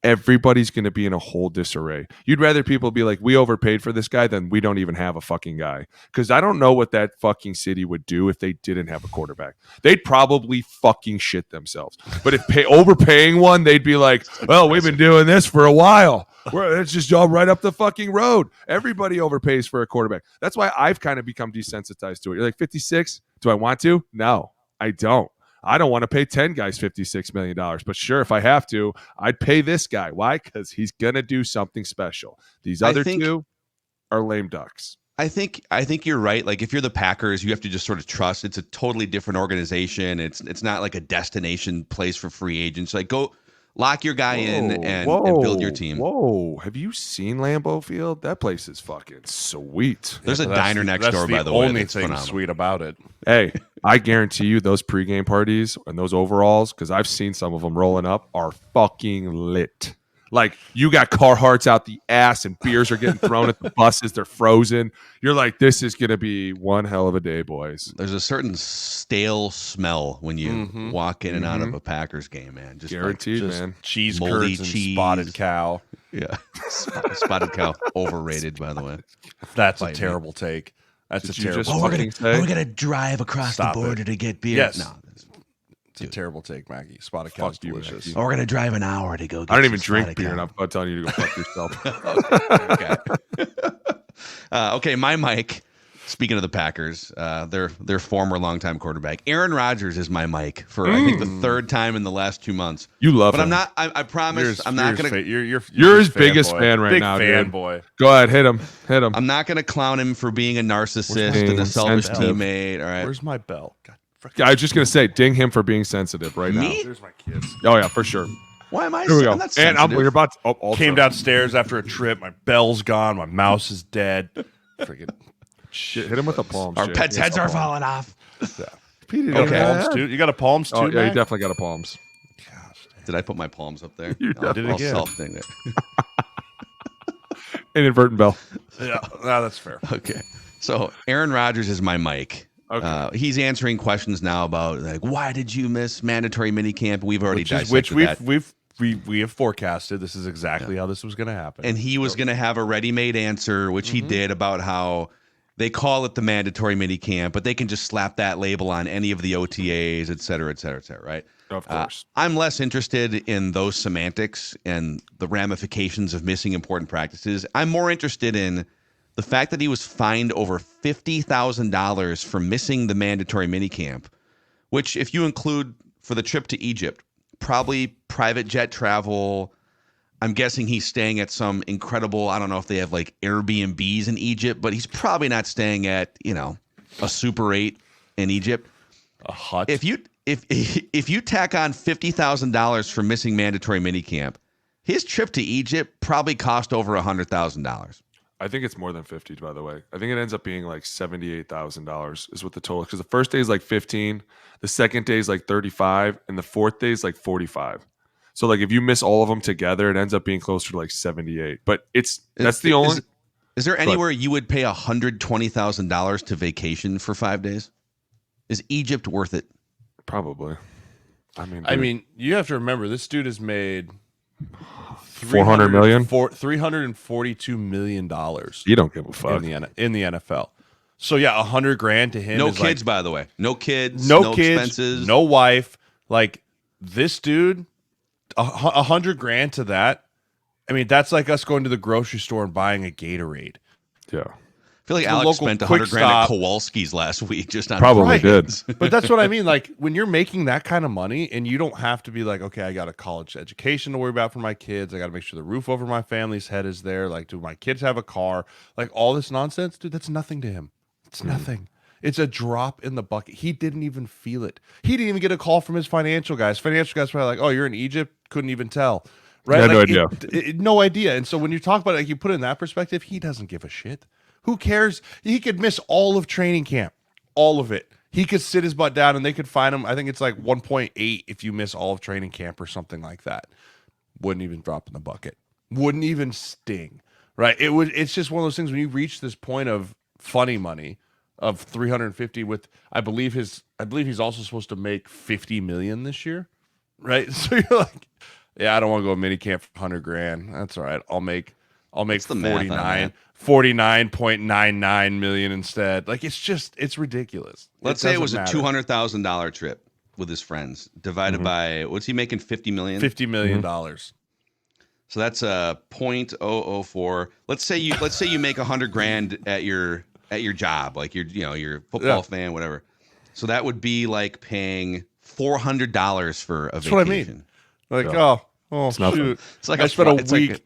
Everybody's going to be in a whole disarray. You'd rather people be like, we overpaid for this guy than we don't even have a fucking guy. Because I don't know what that fucking city would do if they didn't have a quarterback. They'd probably fucking shit themselves. But if overpaying one, they'd be like, well, we've been doing this for a while. It's just all right up the fucking road. Everybody overpays for a quarterback. That's why I've kind of become desensitized to it. You're like, 56? Do I want to? No, I don't. I don't want to pay 10 guys $56 million, but sure, if I have to, I'd pay this guy. Why? Because he's going to do something special. These other 2 are lame ducks. I think you're right. Like, if you're the Packers, you have to just sort of trust it's a totally different organization. It's not like a destination place for free agents. Like, go lock your guy in and build your team. Whoa. Have you seen Lambeau Field? That place is fucking sweet. There's a diner next door, by the way. That's the only thing sweet about it. Hey, I guarantee you those pregame parties and those overalls, because I've seen some of them rolling up, are fucking lit. Like, you got Carhartts out the ass and beers are getting thrown at the buses. They're frozen. You're like, this is going to be one hell of a day, boys. There's a certain stale smell when you walk in and out of a Packers game, man. Just guaranteed, man. Cheese moldy curds and cheese. spotted cow. Yeah. Spotted cow. Overrated, by the way. That's a terrible take. That's a terrible take. We're going to drive across the border to get beer. Yes. No. It's a terrible take, Maggie. Spotted cow is delicious. Or we're going to drive an hour to go get I don't even drink beer, and I'm telling you to go fuck yourself. Okay, my mic, speaking of the Packers, their former longtime quarterback, Aaron Rodgers is my mic for, I think, the 3rd time in the last 2 months. You love him. I'm not, I promise, I'm not going to. You're his biggest fan right now, big dude. fanboy. Go ahead, hit him. I'm not going to clown him for being a narcissist and a selfish teammate. All right. Where's my bell? God. I was just going to say, ding him for being sensitive right now. There's my kids. Oh, yeah, for sure. Why am I Here we go. I'm not sensitive. And you're about to, came downstairs after a trip. My bell's gone. My mouse is dead. Freaking shit. Hit him with a palm. Our pets' heads are falling off. Yeah. You got palms too? You got a palms too? Oh, yeah, you definitely got a palms. Gosh, did I put my palms up there? You did it again. Self-ding it. Inadvertent bell. Yeah, no, that's fair. Okay. So Aaron Rodgers is my mic. Okay. He's answering questions now about, like, why did you miss mandatory minicamp? We've already which that. we have forecasted. This is exactly how this was going to happen. And he was going to have a ready-made answer, which he did, about how they call it the mandatory minicamp, but they can just slap that label on any of the OTAs, et cetera, right? Of course. I'm less interested in those semantics and the ramifications of missing important practices. I'm more interested in the fact that he was fined over $50,000 for missing the mandatory minicamp, which, if you include for the trip to Egypt, probably private jet travel. I'm guessing he's staying at some incredible, I don't know if they have like Airbnbs in Egypt, but he's probably not staying at, a Super 8 in Egypt. A hut. If you tack on $50,000 for missing mandatory minicamp, his trip to Egypt probably cost over $100,000. I think it's more than 50, by the way. I think it ends up being like $78,000 is what the total, because the first day is like 15, the second day is like 35, and the fourth day is like 45. So like if you miss all of them together, it ends up being closer to like 78. But that's the only. Is there anywhere you would pay $120,000 to vacation for 5 days? Is Egypt worth it? Probably. I mean, you have to remember this dude has made 400 million, $342 million. You don't give a fuck in the NFL. So yeah, $100,000 to him. No is kids, like, by the way. No kids. No kids. Expenses. No wife. Like this dude, $100,000 to that. I mean, that's like us going to the grocery store and buying a Gatorade. Yeah. I feel like The Alex local spent quick $100,000 stop. at Kowalski's last week just on Probably Right. did. But that's what I mean. Like when you're making that kind of money and you don't have to be like, okay, I got a college education to worry about for my kids. I got to make sure the roof over my family's head is there. Like, do my kids have a car? Like all this nonsense, dude, that's nothing to him. It's nothing. It's a drop in the bucket. He didn't even feel it. He didn't even get a call from his financial guys. Financial guys probably like, oh, you're in Egypt? Couldn't even tell. Right? Yeah, Like, no idea. No idea. And so when you talk about it, like you put it in that perspective, he doesn't give a shit. Who cares? He could miss all of training camp, all of it. He could sit his butt down and they could fine him. I think it's like 1.8 if you miss all of training camp or something like that. Wouldn't even drop in the bucket. Wouldn't even sting. Right? It's just one of those things when you reach this point of funny money of 350 with I believe he's also supposed to make 50 million this year. Right? So you're like, yeah, I don't want to go mini camp for $100,000. That's all right. I'll make the math on that? 49.99 million instead. Like it's ridiculous. Let's say it was a $200,000 trip with his friends divided by what's he making? 50 million. $50 million dollars. So that's a 0.004. Let's say you make $100,000 at your job, like you're a football fan, whatever. So that would be like paying $400 for a vacation. That's what I mean. Like It's nothing. shoot. It's like I spent a it's week. Like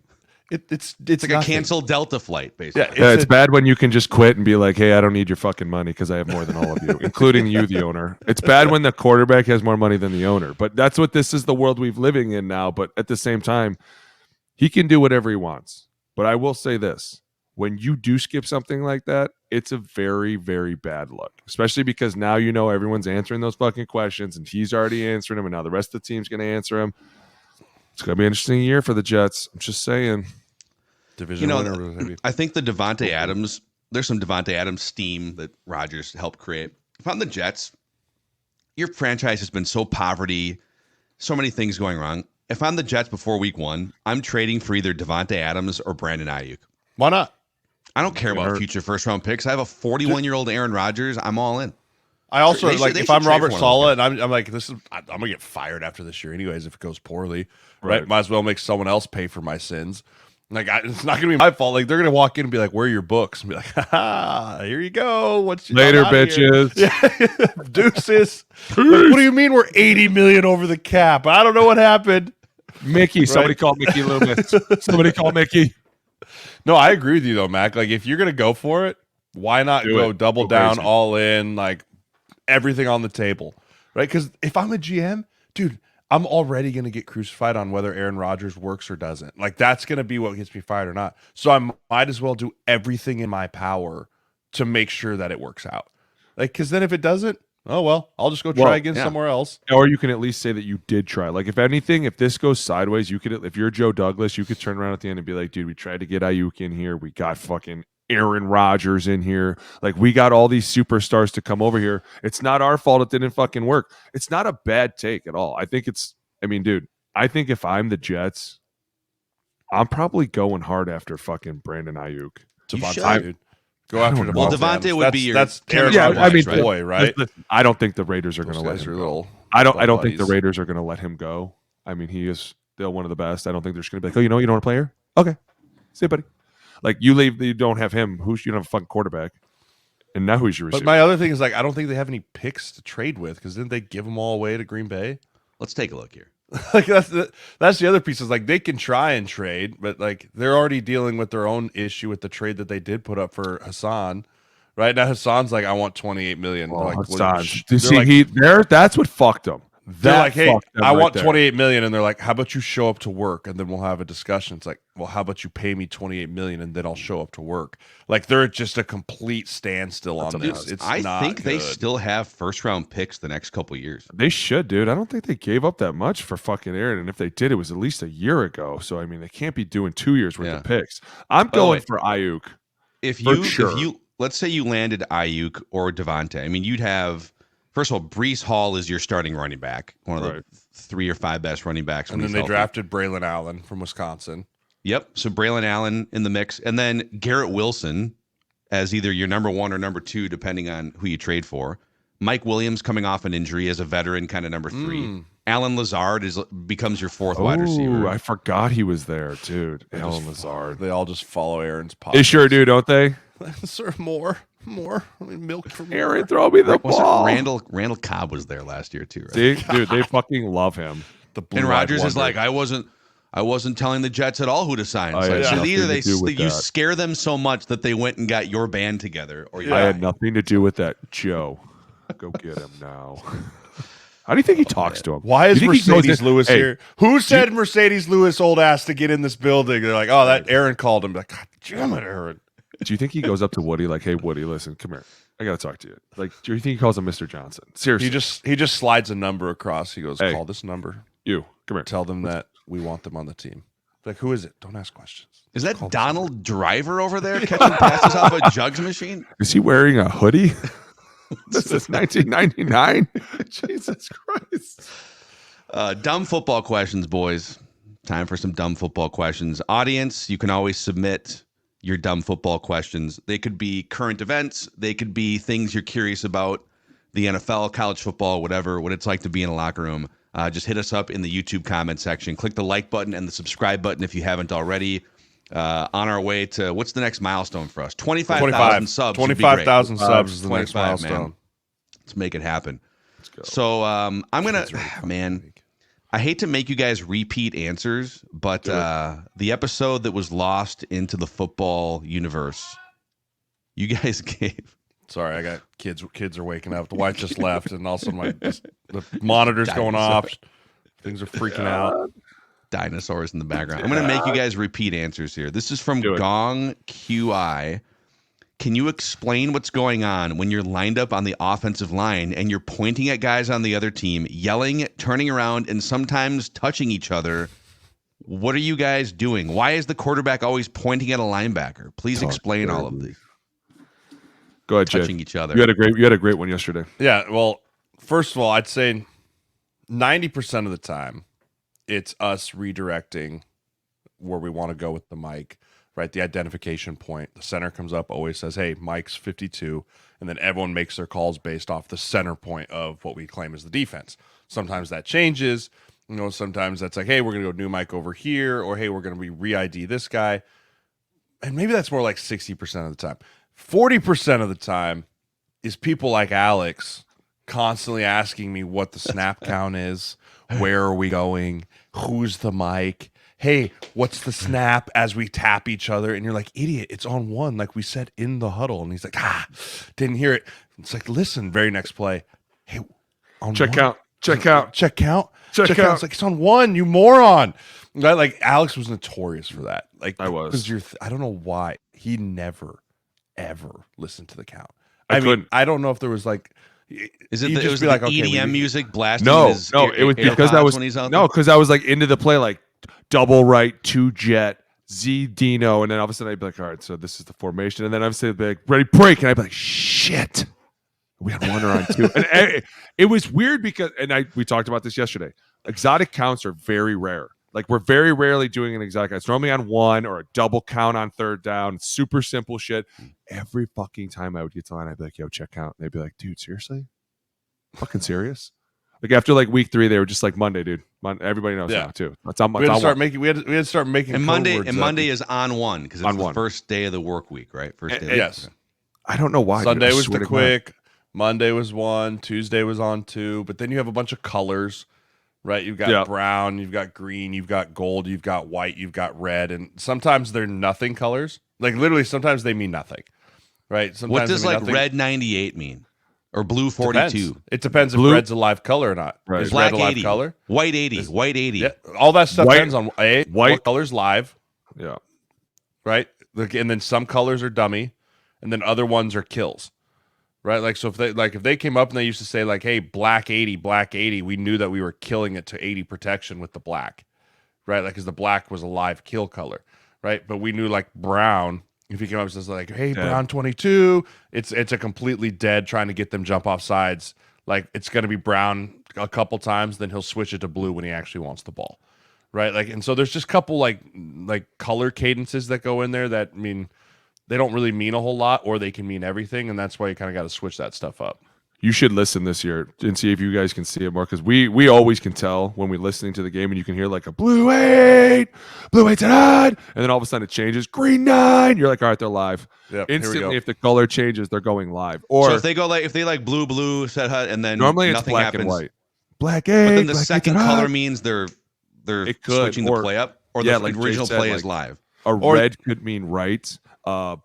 it's like nothing. a canceled Delta flight, basically. Yeah, it's bad when you can just quit and be like, hey, I don't need your fucking money because I have more than all of you, including you, the owner. It's bad when the quarterback has more money than the owner. But that's what this is the world we're living in now. But at the same time, he can do whatever he wants. But I will say this. When you do skip something like that, it's a very, very bad look, especially because now everyone's answering those fucking questions and he's already answering them. And now the rest of the team's going to answer them. It's going to be an interesting year for the Jets. I'm just saying. Division winner. I think the Davante Adams, there's some Davante Adams steam that Rodgers helped create. If I'm the Jets, your franchise has been so poverty, so many things going wrong. If I'm the Jets before week 1, I'm trading for either Davante Adams or Brandon Aiyuk. Why not? I don't care about future first-round picks. I have a 41-year-old Aaron Rodgers. I'm all in. I also They should if I'm trade Robert for one of Saleh and I'm like I'm gonna get fired after this year anyways if it goes poorly, right? Might as well make someone else pay for my sins. Like it's not gonna be my fault. Like they're gonna walk in and be like, "Where are your books?" And be like, "Ha, here you go. What's Later, bitches? Yeah, deuces. Like, what do you mean we're 80 million over the cap? I don't know what happened. Mickey, somebody call Mickey Loomis. Somebody call Mickey. No, I agree with you though, Mac. Like if you're gonna go for it, why not go double down, crazy. all in, like everything on the table, right? Because if I'm a GM, dude, I'm already gonna get crucified on whether Aaron Rodgers works or doesn't. Like that's gonna be what gets me fired or not. So I might as well do everything in my power to make sure that it works out. Like because then if it doesn't, oh well, I'll just go try again somewhere else. Or you can at least say that you did try. Like if anything, if this goes sideways, you could. If you're Joe Douglas, you could turn around at the end and be like, "Dude, we tried to get Aiyuk in here. We got fucking Aaron Rodgers in here. Like we got all these superstars to come over here. It's not our fault it didn't fucking work. It's not a bad take at all. I think dude, I think if I'm the Jets, I'm probably going hard after fucking Brandon Aiyuk. Devontae, dude. Go after Devontae. Well, Devontae would be your that's Aaron Aaron Rodgers, Rodgers' boy, right? I don't think the Raiders are going to Those let guys him are go. little I don't think buddies. the Raiders are going to let him go. I mean, he is still one of the best. I don't think they're just going to be like, oh, you don't want to play here? Okay. See you, buddy. Like you leave, you don't have him. You don't have a fucking quarterback. And now who's your receiver? But my other thing is like I don't think they have any picks to trade with because didn't they give them all away to Green Bay? Let's take a look here. Like that's the other piece is like they can try and trade, but like they're already dealing with their own issue with the trade that they did put up for Hassan, Right now, Hassan's like, I want 28 million. Oh, They're like, Hassan. That's what fucked him. They're like, hey, I want there. 28 million, and they're like, how about you show up to work and then we'll have a discussion. It's like, well, how about you pay me 28 million and then I'll show up to work? Like they're just a complete standstill on this. It's I not think they good. still have first round picks the next couple years. They should, dude. I don't think they gave up that much for fucking Aaron. And if they did, it was at least a year ago. So I mean, they can't be doing 2 years worth of picks. I'm going for Aiyuk. If you let's say you landed Aiyuk or Davante, I mean, you'd have. First of all, Breece Hall is your starting running back, one of the 3 or 5 best running backs. And then they drafted Braylon Allen from Wisconsin. Yep. So Braylon Allen in the mix. And then Garrett Wilson as either your number 1 or number 2, depending on who you trade for. Mike Williams coming off an injury as a veteran, kind of number 3. Alan Lazard becomes your 4th wide receiver. I forgot he was there, dude. Alan Lazard. They all just follow Aaron's pot. They sure do, don't they? Sir, more. I mean, milk for more. Aaron, throw me the ball. Randall Cobb was there last year too, right? See, dude, they fucking love him. And Rodgers is like, I wasn't telling the Jets at all who to sign. I had so nothing either to do with you that. scare them so much that they went and got your band together, or I had nothing to do with that. Joe, go get him now. How do you think he talks to him? Why is Mercedes Lewis Hey, here? Who said Mercedes Lewis old ass to get in this building? They're like, oh, that Aaron called him. Like, God damn it, Aaron. Do you think he goes up to Woody like, hey, Woody, listen, come here. I got to talk to you. Like, do you think he calls him Mr. Johnson? Seriously. He just slides a number across. He goes, Hey. call this number. You, come here. Tell them that we want them on the team. Like, who is it? Don't ask questions. Is that Donald Driver over there catching passes off a jugs machine? Is he wearing a hoodie? This is 1999. Jesus Christ. Dumb football questions, boys. Time for some dumb football questions. Audience, you can always submit your dumb football questions. They could be current events. They could be things you're curious about, the NFL, college football, whatever, what it's like to be in a locker room. Just hit us up in the YouTube comment section. Click the like button and the subscribe button if you haven't already. On our way to, what's the next milestone for us? 25,000 subs. 25,000 subs is the next 25, milestone. man. Let's make it happen. Let's go. So I'm going to, man, I hate to make you guys repeat answers, but the episode that was lost into the football universe, you guys gave. Sorry, I got kids. Kids are waking up. The wife just left, and also the monitor's going off. Things are freaking out. Dinosaurs in the background. I'm going to make you guys repeat answers here. This is from Gong QI. Can you explain what's going on when you're lined up on the offensive line and you're pointing at guys on the other team, yelling, turning around, and sometimes touching each other? What are you guys doing? Why is the quarterback always pointing at a linebacker? Please explain all of these. Go ahead, touching Jay. each other. You had a great one yesterday. Yeah, well, first of all, I'd say 90% of the time, it's us redirecting where we want to go with the mic, right? The identification point. The center comes up, always says, hey, Mike's 52, and then everyone makes their calls based off the center point of what we claim is the defense. Sometimes that changes. You know, sometimes that's like, hey, we're going to go new mic over here, or hey, we're going to re-ID this guy. And maybe that's more like 60% of the time. 40% of the time is people like Alex constantly asking me what the snap count is, where are we going, who's the mic, hey, what's the snap as we tap each other? And you're like, idiot, it's on 1, like we said in the huddle. And he's like, didn't hear it. It's like, listen, very next play, hey, on Check 1? out. Check out. Check count. Check Check out. out. It's like, it's on 1, you moron. Right? Like Alex was notorious for that. Like I was. Because I don't know why he never ever listened to the count. I mean, couldn't. I don't know if there was like, Is it he'd the, just it was be the like, okay, EDM music blasting? No, his it was because AirPods I was when he's out there? because I was like into the play, like double right, 2 jet, Z Dino, and then all of a sudden I'd be like, all right, so this is the formation, and then I'd say, like, ready, break, and I'd be like, shit, we had 1 or on 2, and it was weird because, we talked about this yesterday. Exotic counts are very rare. Like, we're very rarely doing an exotic count. It's normally on 1 or a double count on 3rd down. Super simple shit. Every fucking time I would get to line, I'd be like, yo, check count. And they'd be like, dude, seriously? Fucking serious? Like, after like week 3, they were just like, Monday, dude. Everybody knows now, too. It's on, we had to start 1. making. We had to start making. And code words Monday is on 1 because it's On the 1. first day of the work week, right? First day. Yes. I don't know why. Sunday dude. I was swear the to God. quick. Monday was 1. Tuesday was on 2. But then you have a bunch of colors, right? You've got brown, you've got green, you've got gold, you've got white, you've got red, and sometimes they're nothing colors. Like literally, sometimes they mean nothing, right? Sometimes What does they mean like nothing. red 98 mean? Or blue Depends. 42? It depends Blue- if red's a live color or not. Right. Is Black red a live 80. color? White 80. White 80. Yeah, all that stuff White- depends on white- what color's live, Yeah. right? And then some colors are dummy, and then other ones are kills, right? Like so, if they came up and they used to say like, "Hey, black 80," we knew that we were killing it to 80 protection with the black, right? Like because the black was a live kill color, right? But we knew like brown. If he came up and says like, "Hey, Dead. brown 22," it's a completely dead trying to get them jump off sides. Like it's going to be brown a couple times, then he'll switch it to blue when he actually wants the ball, right? Like and so there's just a couple like color cadences that go in there that mean they don't really mean a whole lot, or they can mean everything, and that's why you kind of got to switch that stuff up. You should listen this year and see if you guys can see it more because we always can tell when we're listening to the game and you can hear like a blue 8 tonight, and then all of a sudden it changes green 9. You're like, all right, they're live. Yep, here we Instantly, go. if the color changes, they're going live. Or So if they go like blue, set hut, and then normally it's nothing black happens. and white. Black 8. But then the black second 8 color tonight. means they're It could, switching the or- play up, or yeah, the like Jay original said, play like- is live. A Or- red could mean right.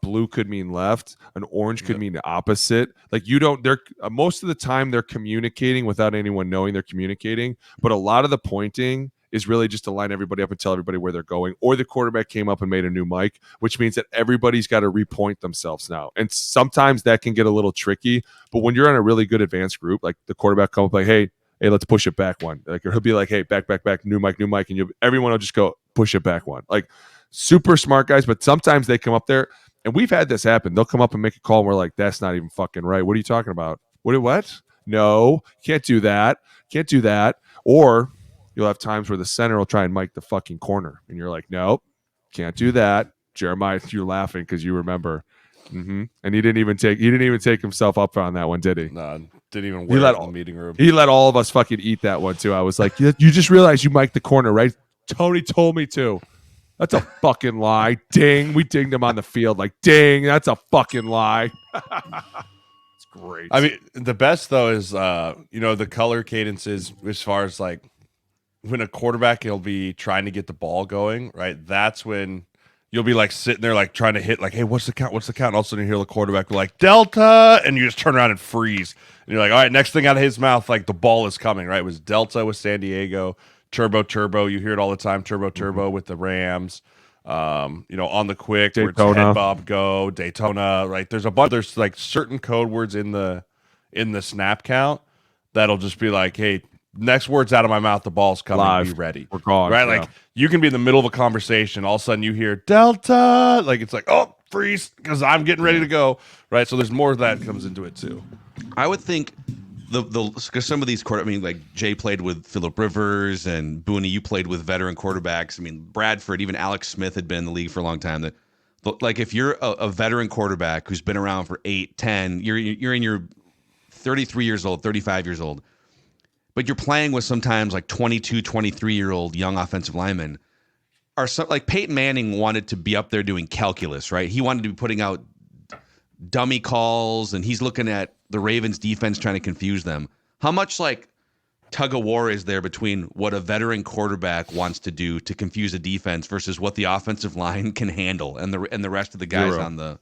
Blue could mean left. An orange could mean the opposite. Like you don't. They're most of the time they're communicating without anyone knowing they're communicating. But a lot of the pointing is really just to line everybody up and tell everybody where they're going. Or the quarterback came up and made a new mic, which means that everybody's got to repoint themselves now. And sometimes that can get a little tricky. But when you're on a really good advanced group, like the quarterback come up like, hey, let's push it back one. Like he'll be like, hey, back, new mic, and everyone will just go push it back one. Like. Super smart guys, but sometimes they come up there, and we've had this happen. They'll come up and make a call, and we're like, that's not even fucking right. What are you talking about? What? No, can't do that. Can't do that. Or you'll have times where the center will try and mic the fucking corner, and you're like, nope, can't do that. Jeremiah, you're laughing because you remember. And he didn't even take himself up on that one, did he? No, didn't even wear it in the meeting room. He let all of us fucking eat that one too. I was like, you just realized you mic'd the corner, right? Tony told me to. That's a fucking lie. Ding. We dinged him on the field. Like, ding. That's a fucking lie. It's great. I mean, the best though is the color cadences as far as like when a quarterback will be trying to get the ball going, right? That's when you'll be like sitting there like trying to hit like, hey, what's the count? And all of a sudden you hear the quarterback like Delta, and you just turn around and freeze. And you're like, all right, next thing out of his mouth, like the ball is coming, right? It was Delta with San Diego. Turbo. You hear it all the time. Turbo with the Rams. On the quick where it's Daytona. head bob go Daytona. Right. There's a bunch. There's like certain code words in the snap count that'll just be like, hey, next words out of my mouth, the ball's coming. Live. Be ready. We're gone. Right. Yeah. Like you can be in the middle of a conversation. All of a sudden you hear Delta. Like it's like, oh, freeze, because I'm getting ready to go. Right. So there's more of that comes into it too. I would think because some of these like Jay played with Phillip Rivers and Booney, you played with veteran quarterbacks. I mean, Bradford, even Alex Smith had been in the league for a long time. Like if you're a veteran quarterback who's been around for 8, 10, you're in your 33 years old, 35 years old, but you're playing with sometimes like 22, 23-year-old young offensive linemen. Like Peyton Manning wanted to be up there doing calculus, right? He wanted to be putting out dummy calls, and he's looking at the Ravens defense trying to confuse them. How much like tug of war is there between what a veteran quarterback wants to do to confuse a defense versus what the offensive line can handle and the rest of the guys Zero. on the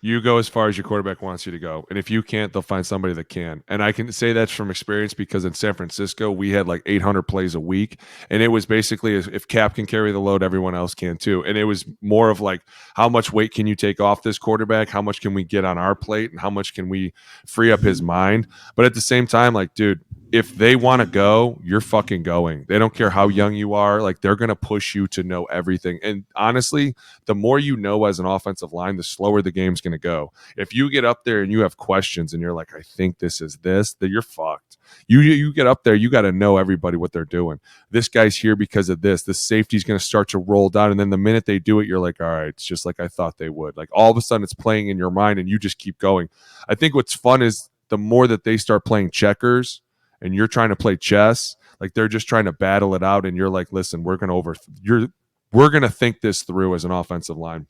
You go as far as your quarterback wants you to go. And if you can't, they'll find somebody that can. And I can say that's from experience because in San Francisco, we had like 800 plays a week. And it was basically if Cap can carry the load, everyone else can too. And it was more of like, how much weight can you take off this quarterback? How much can we get on our plate? And how much can we free up his mind? But at the same time, like, dude, if they want to go, you're fucking going. They don't care how young you are. Like, they're going to push you to know everything. And honestly, the more you know as an offensive line, the slower the game's going to go. If you get up there and you have questions and you're like, I think this is this, then you're fucked. You get up there, you got to know everybody what they're doing. This guy's here because of this. This safety's going to start to roll down. And then the minute they do it, you're like, all right, it's just like I thought they would. Like, all of a sudden it's playing in your mind and you just keep going. I think what's fun is the more that they start playing checkers, and you're trying to play chess, like they're just trying to battle it out, and you're like, listen, we're gonna think this through as an offensive line.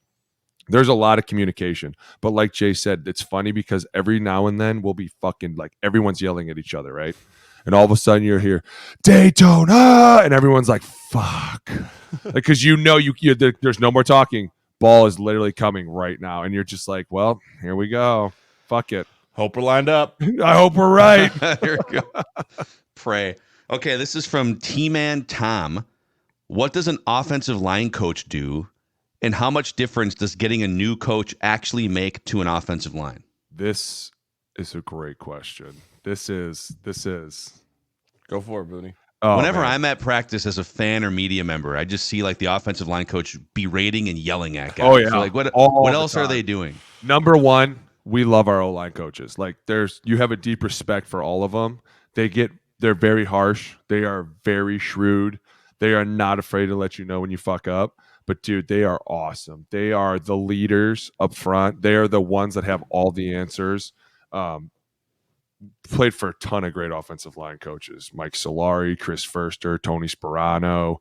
There's a lot of communication, but like Jay said, it's funny because every now and then we'll be fucking like everyone's yelling at each other, right? And all of a sudden you're here, Daytona, and everyone's like, fuck, like because there's no more talking. ball is literally coming right now. And you're just like, well, here we go. Fuck it. Hope we're lined up. I hope we're right. Here we go. Pray. Okay, this is from T-Man Tom. What does an offensive line coach do, and how much difference does getting a new coach actually make to an offensive line? This is a great question. This is. Go for it, Booney. Oh, Whenever man. I'm at practice as a fan or media member, I just see like the offensive line coach berating and yelling at guys. Oh, yeah. So, like what All the else are time. they doing? Number one, we love our O-line coaches. Like you have a deep respect for all of them. They're very harsh. They are very shrewd. They are not afraid to let you know when you fuck up. But dude, they are awesome. They are the leaders up front. They are the ones that have all the answers. Played for a ton of great offensive line coaches: Mike Solari, Chris Furster, Tony Sperano,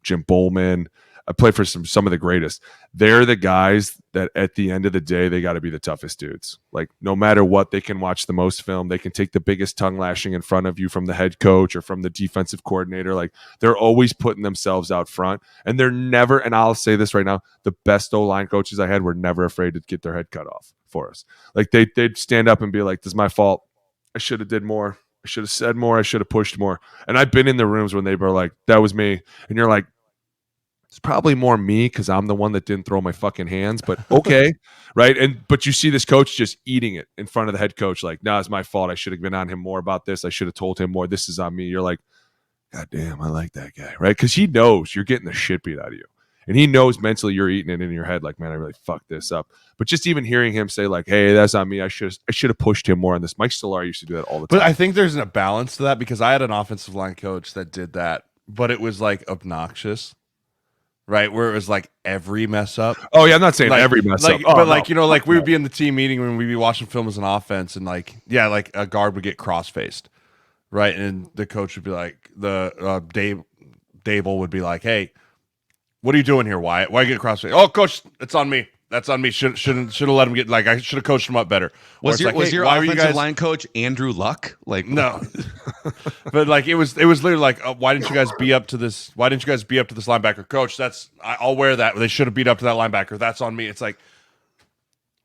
Jim Bowman. I played for some of the greatest. They're the guys that at the end of the day, they got to be the toughest dudes. Like no matter what, they can watch the most film. They can take the biggest tongue lashing in front of you from the head coach or from the defensive coordinator. Like they're always putting themselves out front, and they're never, and I'll say this right now, the best O-line coaches I had were never afraid to get their head cut off for us. Like they'd stand up and be like, this is my fault. I should have did more. I should have said more. I should have pushed more. And I've been in the rooms when they were like, that was me. And you're like, it's probably more me because I'm the one that didn't throw my fucking hands, but okay. Right. But you see this coach just eating it in front of the head coach. Like, no, it's my fault. I should have been on him more about this. I should have told him more. This is on me. You're like, God damn, I like that guy. Right. Because he knows you're getting the shit beat out of you. And he knows mentally you're eating it in your head. Like, man, I really fucked this up. But just even hearing him say like, hey, that's on me. I should have pushed him more on this. Mike Solari used to do that all the time. But I think there's a balance to that because I had an offensive line coach that did that, but it was like obnoxious. Right, where it was like every mess up. Oh yeah, I'm not saying like, every mess like, up. Oh, but like no. we would be in the team meeting when we'd be watching film as an offense, and like a guard would get cross faced, right, and the coach would be like, Dable would be like, hey, what are you doing here? Why get cross faced? Oh, coach, it's on me. That's on me. Shouldn't have let him get. Like I should have coached him up better. Was your why were offensive line coach Andrew Luck? Like no, but like it was literally like, why didn't you guys be up to this? Why didn't you guys be up to this linebacker, coach? I'll wear that. They should have beat up to that linebacker. That's on me. It's like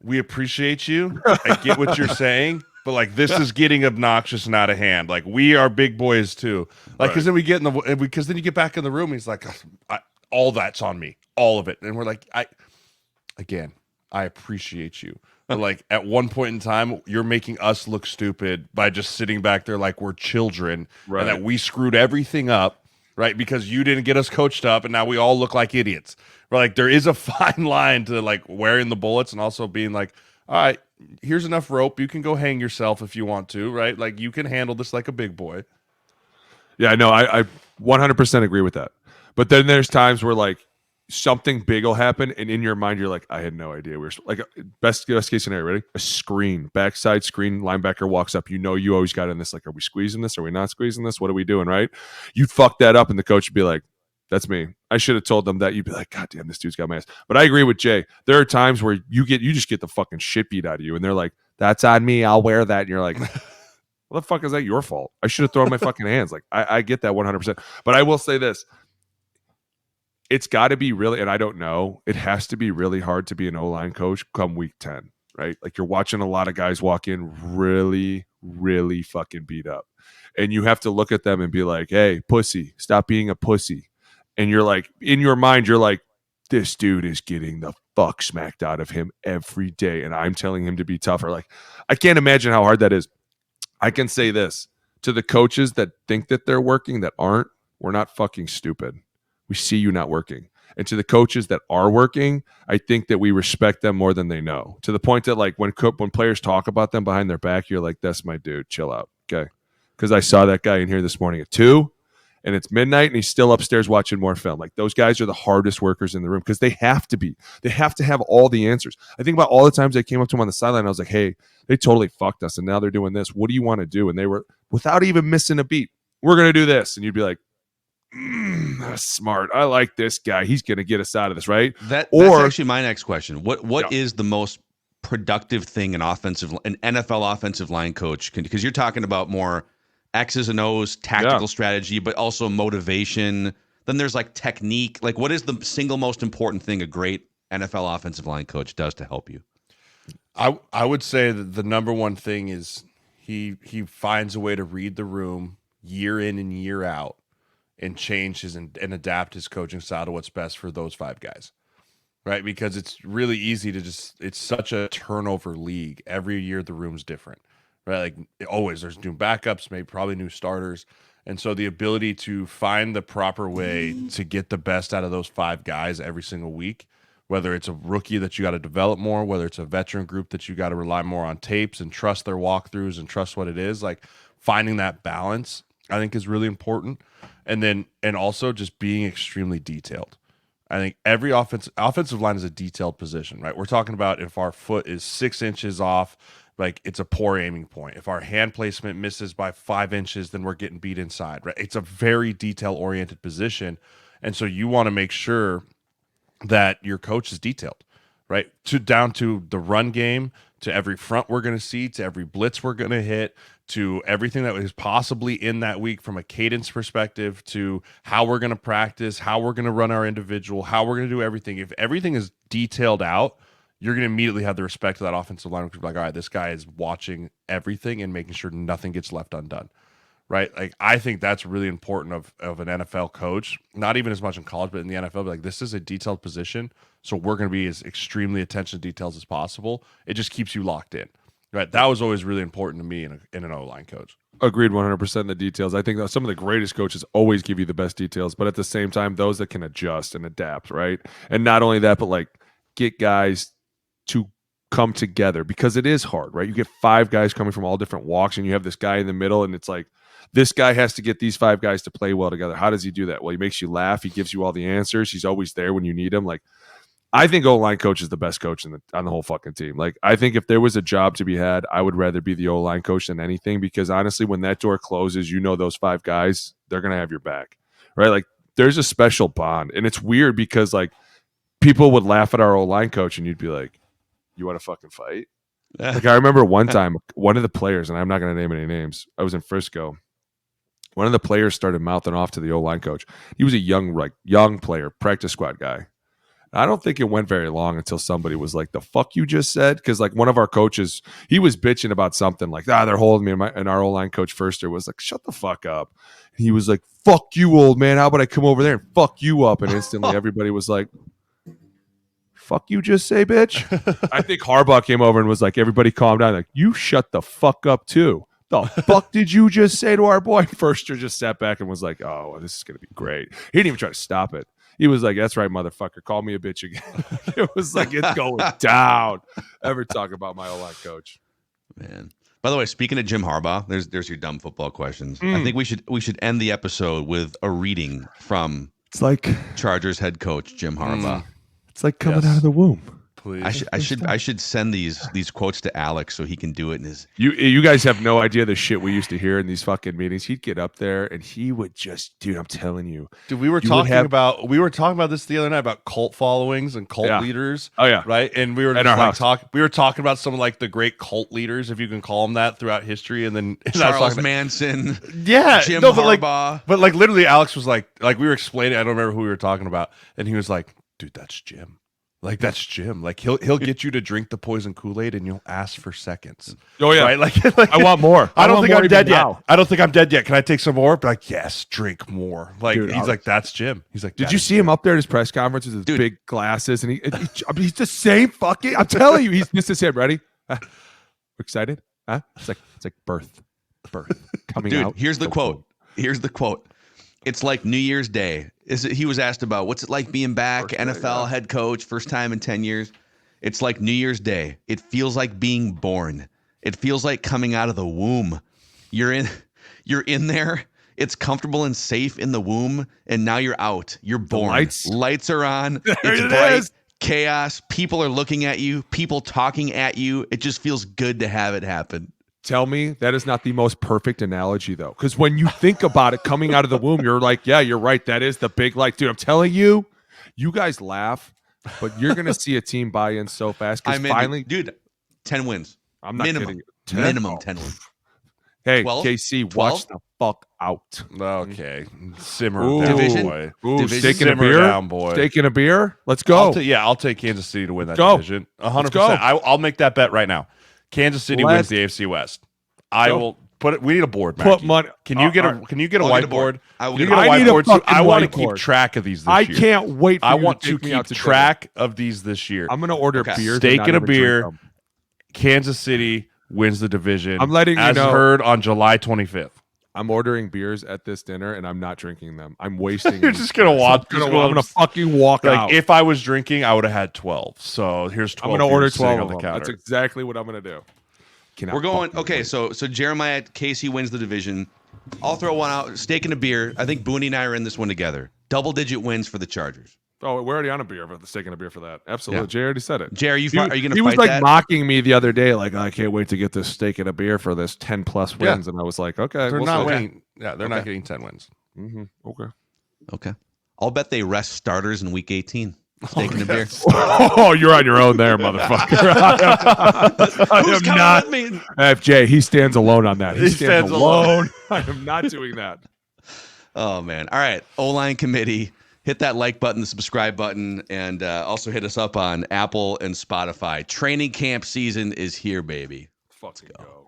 we appreciate you. I get what you're saying, but like this is getting obnoxious and out of hand. Like we are big boys too. Like because then we get because then you get back in the room. And he's like, all that's on me, all of it, and we're like, Again, I appreciate you. But like at one point in time, you're making us look stupid by just sitting back there like we're children and that we screwed everything up, right? Because you didn't get us coached up and now we all look like idiots. We're like, there is a fine line to like wearing the bullets and also being like, all right, here's enough rope. You can go hang yourself if you want to, right? Like you can handle this like a big boy. Yeah, no, I 100% agree with that. But then there's times where like, something big will happen, and in your mind, you're like, I had no idea. We're like, best case scenario, ready? A screen, backside screen, linebacker walks up. You always got in this, like, are we squeezing this? Are we not squeezing this? What are we doing, right? You'd fuck that up, and the coach would be like, that's me. I should have told them that. You'd be like, God damn, this dude's got my ass. But I agree with Jay. There are times where you just get the fucking shit beat out of you, and they're like, that's on me. I'll wear that. And you're like, well, the fuck is that your fault? I should have thrown my fucking hands. Like, I get that 100%. But I will say this. It's got to be really, and I don't know, it has to be really hard to be an O-line coach come week 10, right? Like you're watching a lot of guys walk in really, really fucking beat up. And you have to look at them and be like, hey, pussy, stop being a pussy. And you're like, in your mind, you're like, this dude is getting the fuck smacked out of him every day. And I'm telling him to be tougher. Like, I can't imagine how hard that is. I can say this to the coaches that think that they're working that aren't, we're not fucking stupid. We see you not working. And to the coaches that are working, I think that we respect them more than they know. To the point that like when players talk about them behind their back, you're like, that's my dude. Chill out. Okay. Because I saw that guy in here this morning at 2 and it's midnight and he's still upstairs watching more film. Like those guys are the hardest workers in the room because they have to be. They have to have all the answers. I think about all the times I came up to him on the sideline. I was like, hey, they totally fucked us. And now they're doing this. What do you want to do? And they were, without even missing a beat, we're going to do this. And you'd be like, that's smart. I like this guy. He's going to get us out of this, right? That's actually my next question. What is the most productive thing an NFL offensive line coach can? Because you're talking about more X's and O's, tactical strategy, but also motivation. Then there's like technique. Like, what is the single most important thing a great NFL offensive line coach does to help you? I would say that the number one thing is he finds a way to read the room year in and year out and change and adapt his coaching style to what's best for those 5 guys. Right? Because it's really easy to it's such a turnover league. Every year the room's different. Right? Like always there's new backups, maybe probably new starters. And so the ability to find the proper way to get the best out of those 5 guys every single week, whether it's a rookie that you got to develop more, whether it's a veteran group that you got to rely more on tapes and trust their walkthroughs and trust what it is, like finding that balance, I think is really important. And also just being extremely detailed. I think every offensive line is a detailed position, right? We're talking about if our foot is 6 inches off, like it's a poor aiming point. If our hand placement misses by 5 inches, then we're getting beat inside, right? It's a very detail-oriented position. And so you want to make sure that your coach is detailed, right? Down to the run game, to every front we're going to see, to every blitz we're going to hit, to everything that is possibly in that week from a cadence perspective, to how we're going to practice, how we're going to run our individual, how we're going to do everything. If everything is detailed out, you're going to immediately have the respect of that offensive line, because you're like, all right, this guy is watching everything and making sure nothing gets left undone. Right? Like, I think that's really important of an NFL coach, not even as much in college, but in the NFL, but like, this is a detailed position. So we're going to be as extremely attention to details as possible. It just keeps you locked in. Right? That was always really important to me in an O-line coach. Agreed 100% in the details. I think that some of the greatest coaches always give you the best details, but at the same time, those that can adjust and adapt, right? And not only that, but like get guys to come together, because it is hard, right? You get 5 guys coming from all different walks and you have this guy in the middle, and it's like, this guy has to get these 5 guys to play well together. How does he do that? Well, he makes you laugh. He gives you all the answers. He's always there when you need him. Like, I think O-line coach is the best coach on the whole fucking team. Like, I think if there was a job to be had, I would rather be the O-line coach than anything, because honestly, when that door closes, you know those 5 guys, they're going to have your back, right? Like, there's a special bond. And it's weird because, like, people would laugh at our O-line coach and you'd be like, you want to fucking fight? Like, I remember one time, one of the players, and I'm not going to name any names, I was in Frisco. One of the players started mouthing off to the O-line coach. He was a young player, practice squad guy. I don't think it went very long until somebody was like, the fuck you just said? Because like one of our coaches, he was bitching about something like, they're holding me. And our O-line coach Firster was like, shut the fuck up. And he was like, fuck you, old man. How about I come over there and fuck you up? And instantly everybody was like, fuck you just say, bitch? I think Harbaugh came over and was like, everybody calm down. Like, you shut the fuck up too. The fuck did you just say to our boy? Firster just sat back and was like, oh, this is going to be great. He didn't even try to stop it. He was like, that's right, motherfucker. Call me a bitch again. It was like, it's going down. Ever talk about my O-line coach. Man. By the way, speaking of Jim Harbaugh, there's your dumb football questions. I think we should end the episode with a reading from Chargers head coach Jim Harbaugh. It's like coming out of the womb. Please. I should send these quotes to Alex so he can do it in his. You guys have no idea the shit we used to hear in these fucking meetings. He'd get up there and he would just, dude, I'm telling you. Dude, we were talking about this the other night about cult followings and cult leaders. Oh yeah, right. And we were we were talking about some of like the great cult leaders, if you can call them that, throughout history. And then Charles Manson, Jim Harbaugh. But literally, Alex was like we were explaining. I don't remember who we were talking about, and he was like, dude, that's Jim. Like, that's Jim. Like, he'll get you to drink the poison Kool-Aid and you'll ask for seconds. Oh yeah, right? Like I want more. I don't think I'm dead yet. I don't think I'm dead yet. Can I take some more? But like, yes, drink more. Like, dude, he's like, that's Jim. He's like, did you see him up there at his press conference with his big glasses? And he's the same fucking. I'm telling you, this is him. Ready? Excited? Huh? It's like birth coming out. Here's the quote. It's like New Year's Day. He was asked about what's it like being back, NFL head coach, first time in 10 years. It's like New Year's Day. It feels like being born. It feels like coming out of the womb. You're in there. It's comfortable and safe in the womb, and now you're out. You're born. Lights are on. It's bright. Chaos. People are looking at you. People talking at you. It just feels good to have it happen. Tell me that is not the most perfect analogy, though. Because when you think about it coming out of the womb, you're like, yeah, you're right. That is the big light. Dude, I'm telling you, you guys laugh, but you're going to see a team buy in so fast. Because finally, dude, 10 wins. I'm not kidding. Minimum 10 wins. Hey, 12? KC, 12? watch the fuck out. Okay, simmer Ooh. down, Division? boy. Ooh, Division. steak and a Simmer beer. down, boy. Steak and a beer. Let's go. I'll take Kansas City to win that Go. division. Let's 100%. go. I'll make that bet right now. Kansas City wins the AFC West. I Go. will put it. We need a board. Put Mackie. money. Can you get a I'll whiteboard? I will Can you get get a I need a whiteboard? fucking I want to keep whiteboard. track of these this I year. can't wait for I you want to to take me keep out to track of these this year. dinner. I'm going to order Okay. beers. Steak not and a even drink beer. them. Kansas City wins the division. I'm letting you as know. heard on July 25th. I'm ordering beers at this dinner, and I'm not drinking them. I'm wasting. You're just gonna watch. I'm gonna fucking walk Like out. if I was drinking, I would have had 12. So here's 12. I'm gonna order beers sitting 12 on of the them. counter. That's exactly what I'm gonna do. Cannot We're going. fucking Okay, wait. so Jeremiah, Casey wins the division. I'll throw one out. Steak and a beer. I think Booney and I are in this one together. Double-digit wins for the Chargers. Oh, we're already on a beer, but steak and a beer for that. Absolutely. Yeah. Jay already said it. Jay, are you He going to he was fight like that? mocking me the other day, like, I can't wait to get this steak and a beer for this 10 plus Yeah. wins. And I was like, okay, They're we'll not see. winning. Yeah, they're not Okay. getting 10 wins. Okay. Okay. I'll bet they rest starters in Week 18. Steak and a beer. Oh, you're on your own there, motherfucker. I Who's am coming not. with me? FJ, he stands alone on that. He, He stands, stands alone. I am not doing that. Oh, man. All right. O-line committee. Hit that like button, the subscribe button, and also hit us up on Apple and Spotify. Training camp season is here, baby. Fucking go.